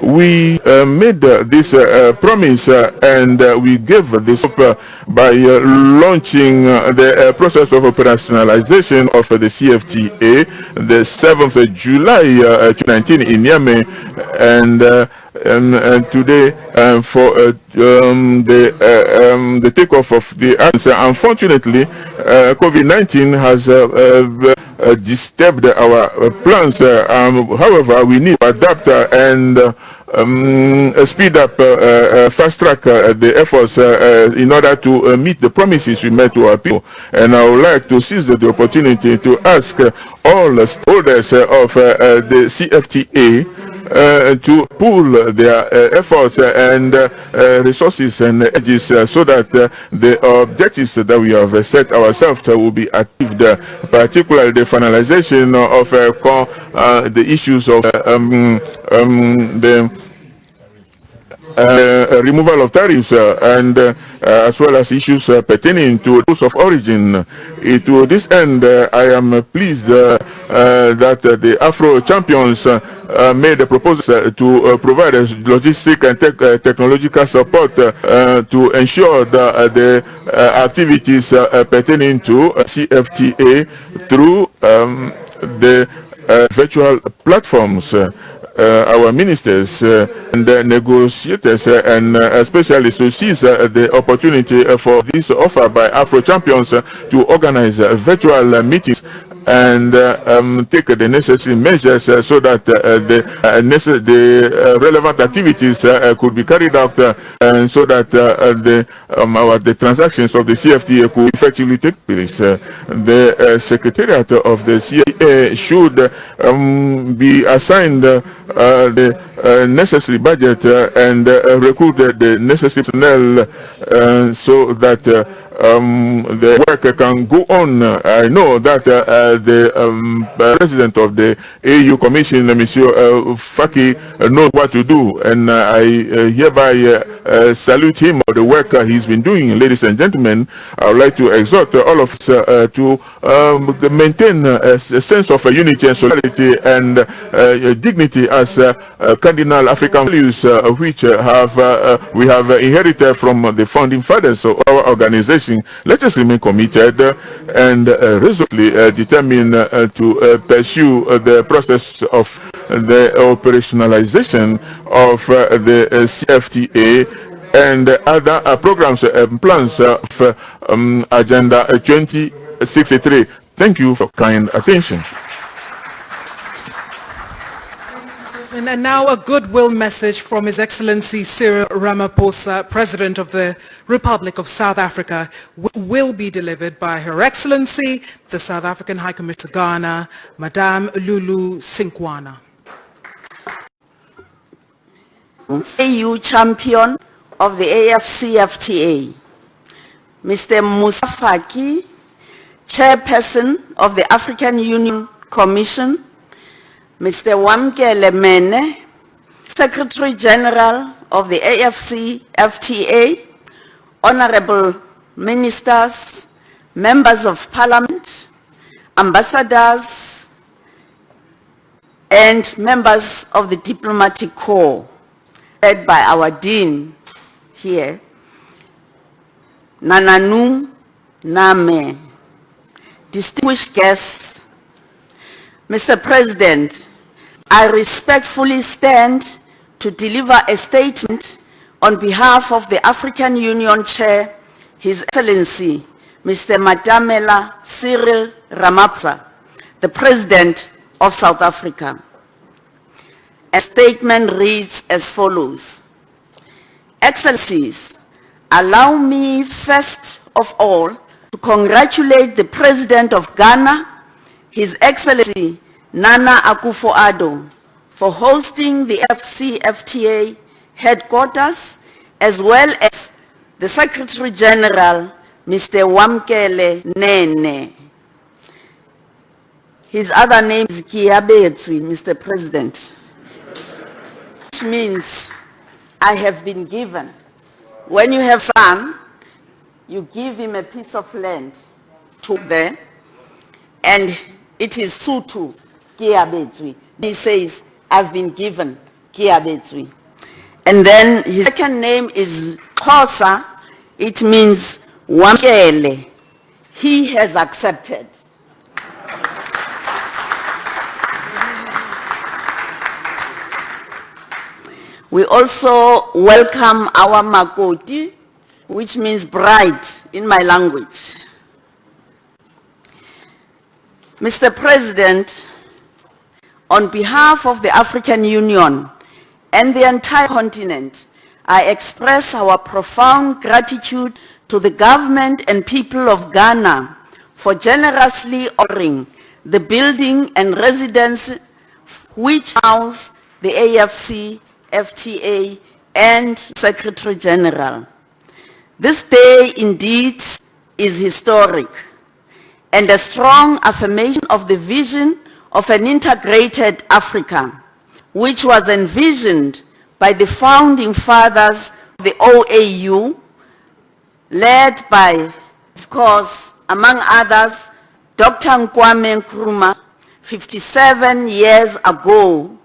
We made this promise and we gave this hope by launching the process of operationalization of the CFTA the 7th of July 2019 in Niamey, and today for the takeoff of the answer. Unfortunately, COVID-19 has disturbed our plans. However, we need to adapt and speed up, fast track the efforts in order to meet the promises we made to our people. And I would like to seize the opportunity to ask all the stakeholders of the CFTA to pool their efforts and resources and energies so that the objectives that we have set ourselves will be achieved, particularly the finalization of the issues of the removal of tariffs and as well as issues pertaining to rules of origin. To this end, I am pleased that the Afro champions made a proposal to provide logistic and technological support to ensure that the activities pertaining to CFTA through the virtual platforms. Our ministers and negotiators and specialists to seize the opportunity for this offer by Afro champions to organize virtual meetings and take the necessary measures so that the relevant activities could be carried out and so that the transactions of the CFTA could effectively take place. The Secretariat of the CFTA should be assigned the necessary budget and recruit the necessary personnel so that the work can go on. I know that the president of the AU Commission, Monsieur Faki, knows what to do, and I hereby salute him for the work he's been doing. Ladies and gentlemen, I would like to exhort all of us to maintain a sense of unity and solidarity and dignity as cardinal African values which we have inherited from the founding fathers of our organization. Let us remain committed and resolutely determined to pursue the process of the operationalization of the CFTA and other programs and plans of Agenda 2063. Thank you for kind attention. And now a goodwill message from His Excellency Cyril Ramaphosa, President of the Republic of South Africa, will be delivered by Her Excellency, the South African High Commissioner to Ghana, Madame Lulu Sinkwana. AU champion of the AfCFTA, Mr. Musa Faki, Chairperson of the African Union Commission, Mr. Wamkele Mene, Secretary General of the AfCFTA, Honorable Ministers, Members of Parliament, Ambassadors, and members of the Diplomatic Corps, led by our Dean here, Nananu Name, distinguished guests, Mr. President, I respectfully stand to deliver a statement on behalf of the African Union Chair, His Excellency, Mr. Matamela Cyril Ramaphosa, the President of South Africa. A statement reads as follows. Excellencies, allow me first of all to congratulate the President of Ghana, His Excellency Nana Akufo-Addo, for hosting the AfCFTA headquarters, as well as the Secretary General, Mr. Wamkele Nene. His other name is Kiabetswi, Mr. President, which means I have been given. When you have son, you give him a piece of land to there, and it is Sutu Kiabetswi. He says, I've been given Kiabetswi. And then his second name is Khosa. It means Wamkele. He has accepted. We also welcome our Makoti, which means bride in my language. Mr. President, on behalf of the African Union and the entire continent, I express our profound gratitude to the government and people of Ghana for generously honoring the building and residence which house the AfCFTA, and Secretary General. This day indeed is historic and a strong affirmation of the vision of an integrated Africa, which was envisioned by the founding fathers of the OAU, led by, of course, among others, Dr. Kwame Nkrumah, 57 years ago.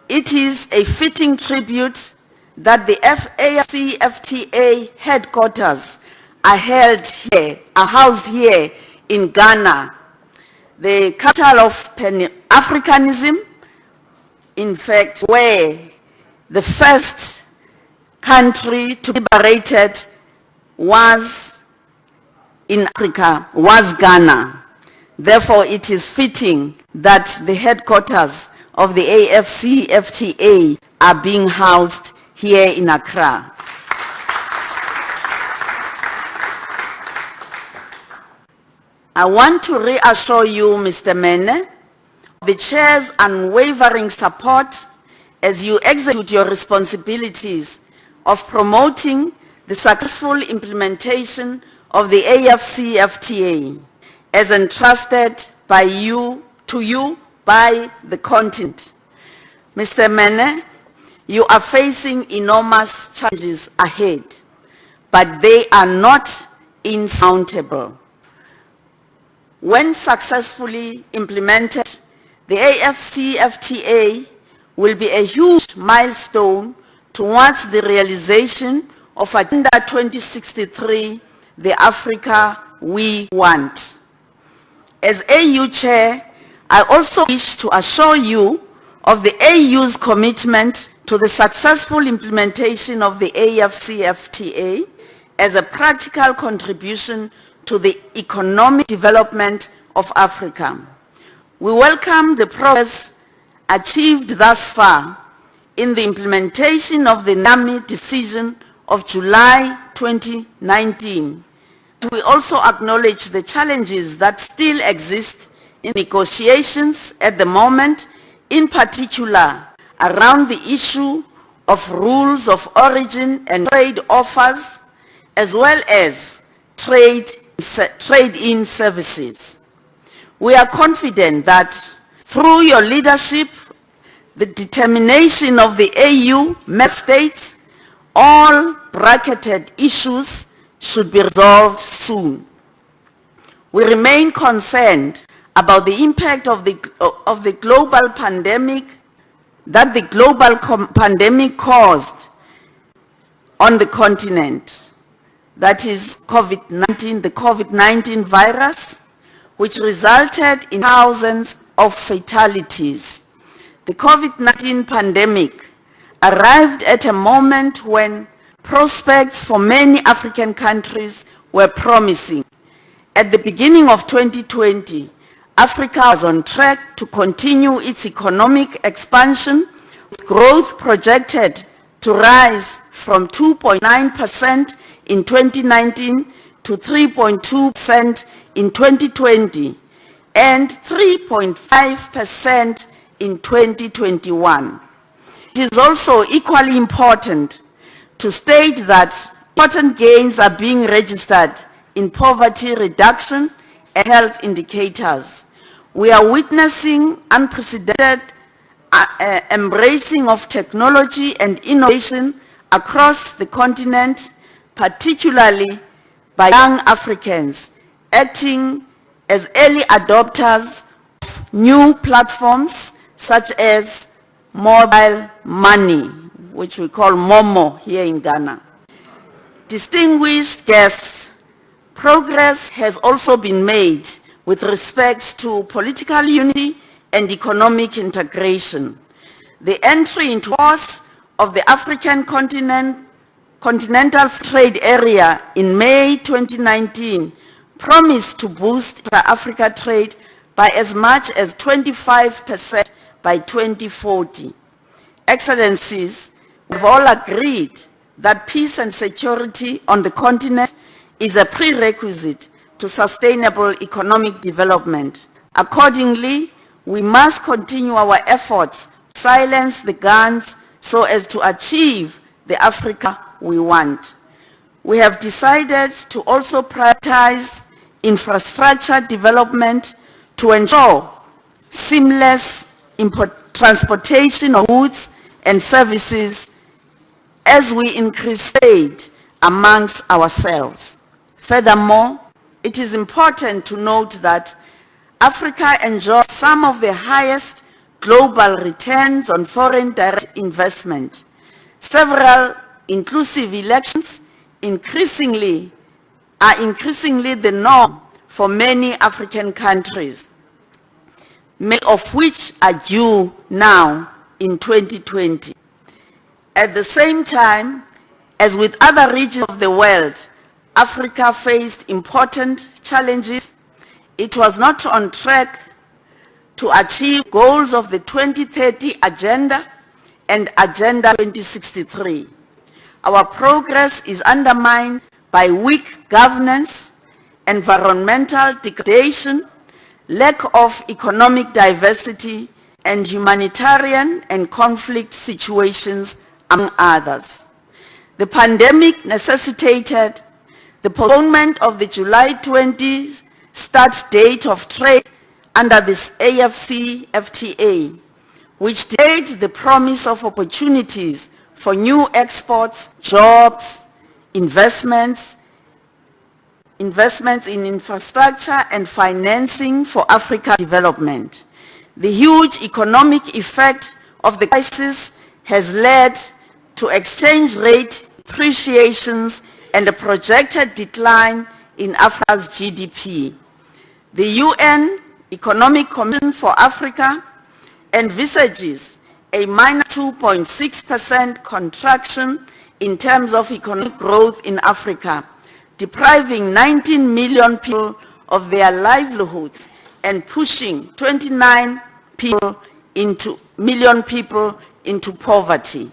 It is a fitting tribute that the AfCFTA headquarters are housed here in Ghana, the capital of Pan-Africanism, in fact, where the first country to be liberated was in Africa, was Ghana. Therefore, it is fitting that the headquarters of the AfCFTA are being housed here in Accra. I want to reassure you, Mr. Mene, of the Chair's unwavering support as you execute your responsibilities of promoting the successful implementation of the AfCFTA as entrusted by you by the continent. Mr. Mene, you are facing enormous challenges ahead, but they are not insurmountable. When successfully implemented, the AfCFTA will be a huge milestone towards the realization of Agenda 2063, the Africa we want. As AU Chair, I also wish to assure you of the AU's commitment to the successful implementation of the AfCFTA as a practical contribution to the economic development of Africa. We welcome the progress achieved thus far in the implementation of the NAMI decision of July 2019. We also acknowledge the challenges that still exist in negotiations at the moment, in particular around the issue of rules of origin and trade offers, as well as trade-in services. We are confident that through your leadership, the determination of the AU member states, all bracketed issues should be resolved soon. We remain concerned about the impact of the global pandemic that the global pandemic caused on the continent. That is COVID-19, the COVID-19 virus, which resulted in thousands of fatalities. The COVID-19 pandemic arrived at a moment when prospects for many African countries were promising. At the beginning of 2020, Africa was on track to continue its economic expansion, with growth projected to rise from 2.9% in 2019 to 3.2% in 2020 and 3.5% in 2021. It is also equally important to state that important gains are being registered in poverty reduction and health indicators. We are witnessing unprecedented embracing of technology and innovation across the continent, particularly by young Africans, acting as early adopters of new platforms such as mobile money, which we call Momo here in Ghana. Distinguished guests, progress has also been made with respect to political unity and economic integration. The entry into force of the African Continental Trade Area in May 2019 promised to boost Africa trade by as much as 25% by 2040. Excellencies, we've all agreed that peace and security on the continent is a prerequisite to sustainable economic development. Accordingly, we must continue our efforts to silence the guns so as to achieve the Africa we want. We have decided to also prioritize infrastructure development to ensure seamless transportation of goods and services as we increase trade amongst ourselves. Furthermore, it is important to note that Africa enjoys some of the highest global returns on foreign direct investment. Several inclusive elections are increasingly the norm for many African countries, many of which are due now in 2020. At the same time, as with other regions of the world, Africa faced important challenges. It was not on track to achieve goals of the 2030 Agenda and Agenda 2063. Our progress is undermined by weak governance, environmental degradation, lack of economic diversity, and humanitarian and conflict situations, among others. The pandemic necessitated the postponement of the July 20 start date of trade under this AfCFTA, which delayed the promise of opportunities for new exports, jobs, investments in infrastructure and financing for Africa's development. The huge economic effect of the crisis has led to exchange rate depreciations and a projected decline in Africa's GDP. The UN Economic Commission for Africa envisages a -2.6% contraction in terms of economic growth in Africa, depriving 19 million people of their livelihoods and pushing 29 million people into poverty.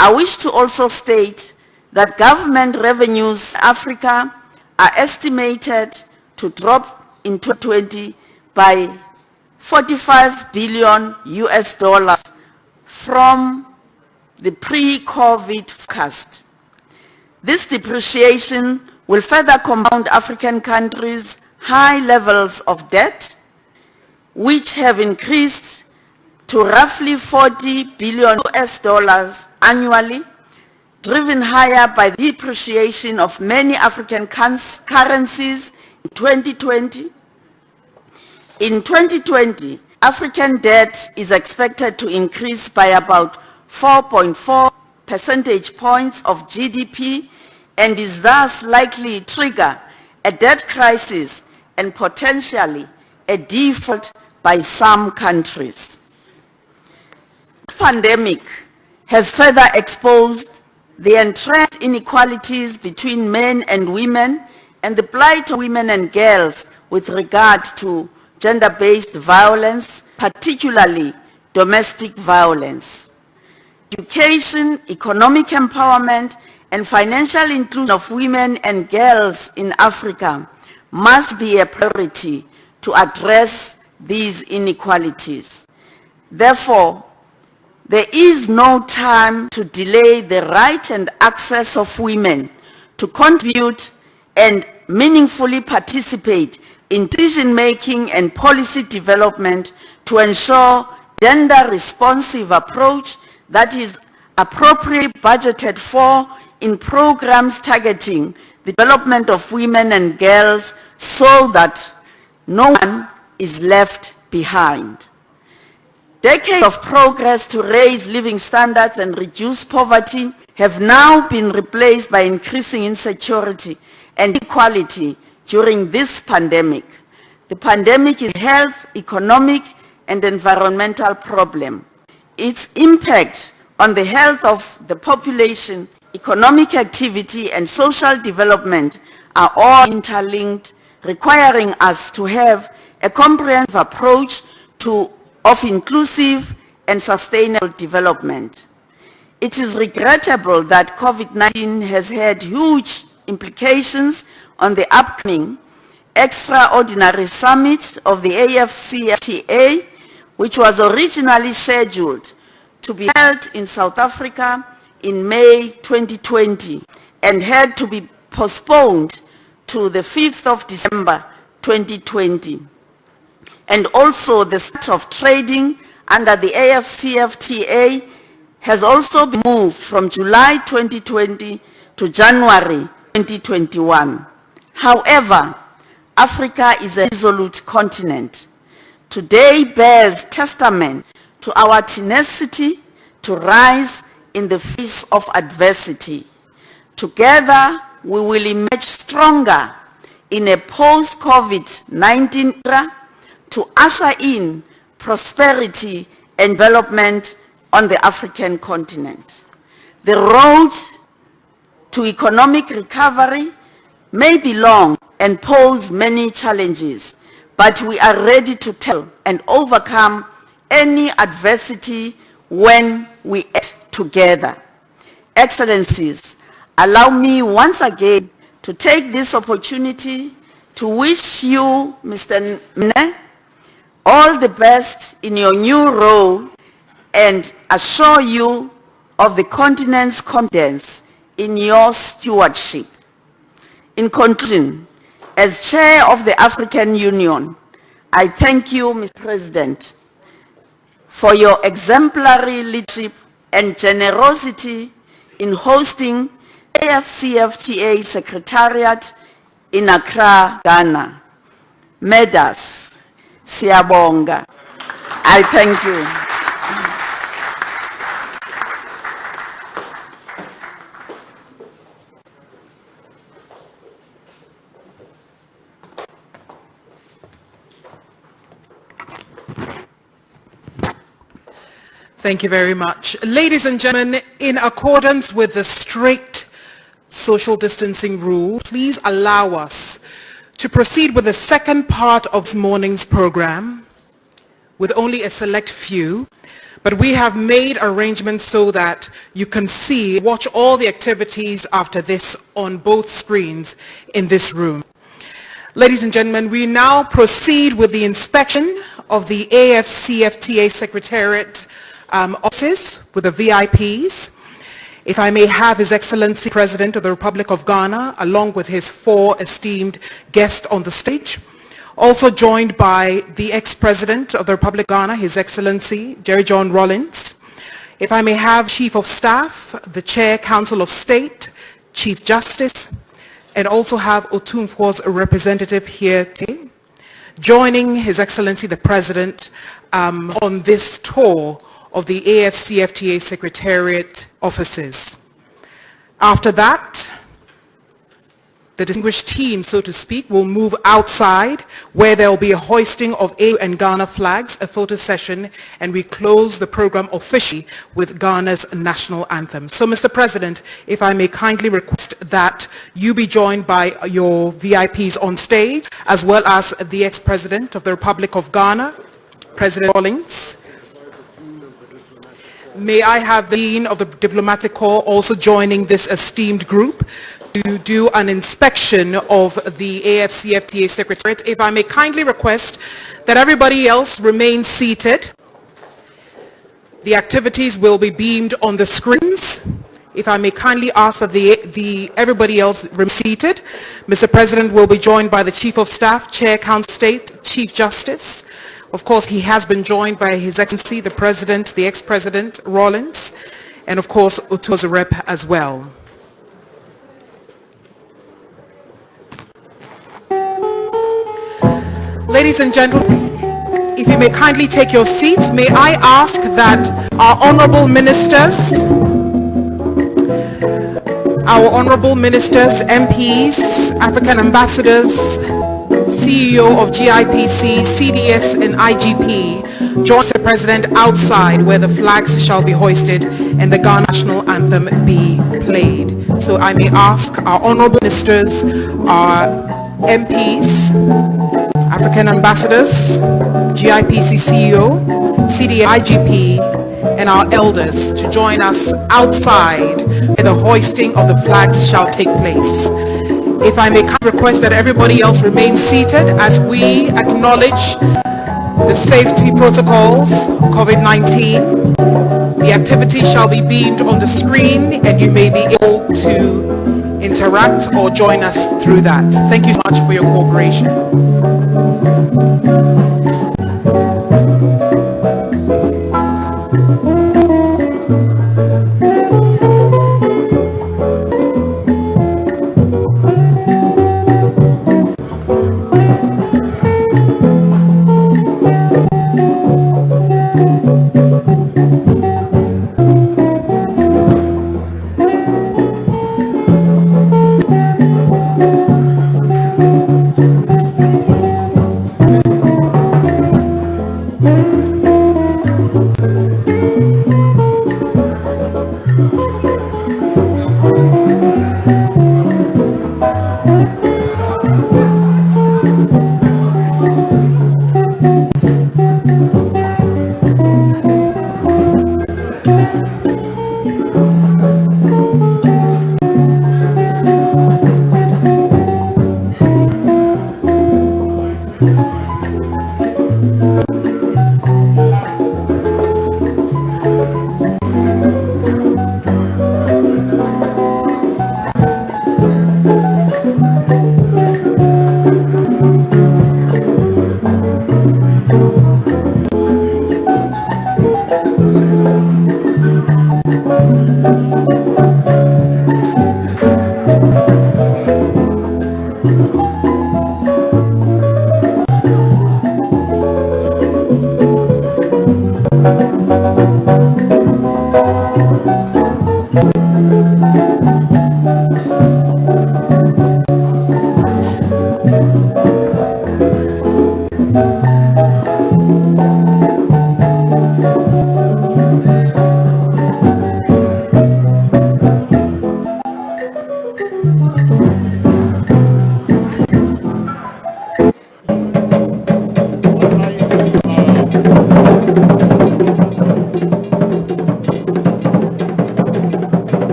I wish to also state that government revenues in Africa are estimated to drop in 2020 by $45 billion from the pre-COVID forecast. This depreciation will further compound African countries' high levels of debt, which have increased to roughly $40 billion annually, driven higher by the depreciation of many African currencies in 2020. In 2020, African debt is expected to increase by about 4.4 percentage points of GDP and is thus likely to trigger a debt crisis and potentially a default by some countries. This pandemic has further exposed the entrenched inequalities between men and women and the plight of women and girls with regard to gender-based violence, particularly domestic violence. Education, economic empowerment, and financial inclusion of women and girls in Africa must be a priority to address these inequalities. Therefore, there is no time to delay the right and access of women to contribute and meaningfully participate in decision-making and policy development to ensure gender-responsive approach that is appropriately budgeted for in programs targeting the development of women and girls so that no one is left behind. Decades of progress to raise living standards and reduce poverty have now been replaced by increasing insecurity and inequality during this pandemic. The pandemic is a health, economic, and environmental problem. Its impact on the health of the population, economic activity, and social development are all interlinked, requiring us to have a comprehensive approach of inclusive and sustainable development. It is regrettable that COVID-19 has had huge implications on the upcoming extraordinary summit of the AfCFTA, which was originally scheduled to be held in South Africa in May 2020 and had to be postponed to the 5th of December 2020. And also the start of trading under the AfCFTA has also been moved from July 2020 to January 2021. However, Africa is a resolute continent. Today bears testament to our tenacity to rise in the face of adversity. Together, we will emerge stronger in a post-COVID-19 era to usher in prosperity and development on the African continent. The road to economic recovery may be long and pose many challenges, but we are ready to tackle and overcome any adversity when we act together. Excellencies, allow me once again to take this opportunity to wish you, Mr. Mne, all the best in your new role and assure you of the continent's confidence in your stewardship. In conclusion, as Chair of the African Union, I thank you, Mr. President, for your exemplary leadership and generosity in hosting AfCFTA Secretariat in Accra, Ghana. Medas, Siyabonga. I thank you. Thank you very much. Ladies and gentlemen, in accordance with the strict social distancing rule, please allow us to proceed with the second part of this morning's program with only a select few, but we have made arrangements so that you can watch all the activities after this on both screens in this room. Ladies and gentlemen, we now proceed with the inspection of the AfCFTA Secretariat offices with the VIPs. If I may have His Excellency President of the Republic of Ghana, along with his 4 esteemed guests on the stage, also joined by the ex-President of the Republic of Ghana, His Excellency Jerry John Rawlings. If I may have Chief of Staff, the Chair, Council of State, Chief Justice, and also have Otumfuo's representative here today, joining His Excellency the President on this tour of the AfCFTA Secretariat offices. After that, the distinguished team, so to speak, will move outside where there will be a hoisting of AU and Ghana flags, a photo session, and we close the program officially with Ghana's national anthem. So, Mr. President, if I may kindly request that you be joined by your VIPs on stage, as well as the ex-President of the Republic of Ghana, President Rawlings. May I have the Dean of the Diplomatic Corps also joining this esteemed group to do an inspection of the AfCFTA Secretariat. If I may kindly request that everybody else remain seated. The activities will be beamed on the screens. If I may kindly ask that everybody else remain seated. Mr. President will be joined by the Chief of Staff, Chair, Council of State, Chief Justice. Of course, he has been joined by His Excellency, the President, the ex-President, Rawlings, and of course, Otu's rep as well. Ladies and gentlemen, if you may kindly take your seats, may I ask that our honorable ministers, MPs, African ambassadors, CEO of GIPC, CDS and IGP, join the President outside where the flags shall be hoisted and the Ghana national anthem be played. So I may ask our honorable ministers, our MPs, African ambassadors, GIPC CEO, CDS, IGP, and our elders to join us outside where the hoisting of the flags shall take place. If I may request that everybody else remain seated as we acknowledge the safety protocols of COVID-19. The activity shall be beamed on the screen and you may be able to interact or join us through that. Thank you so much for your cooperation.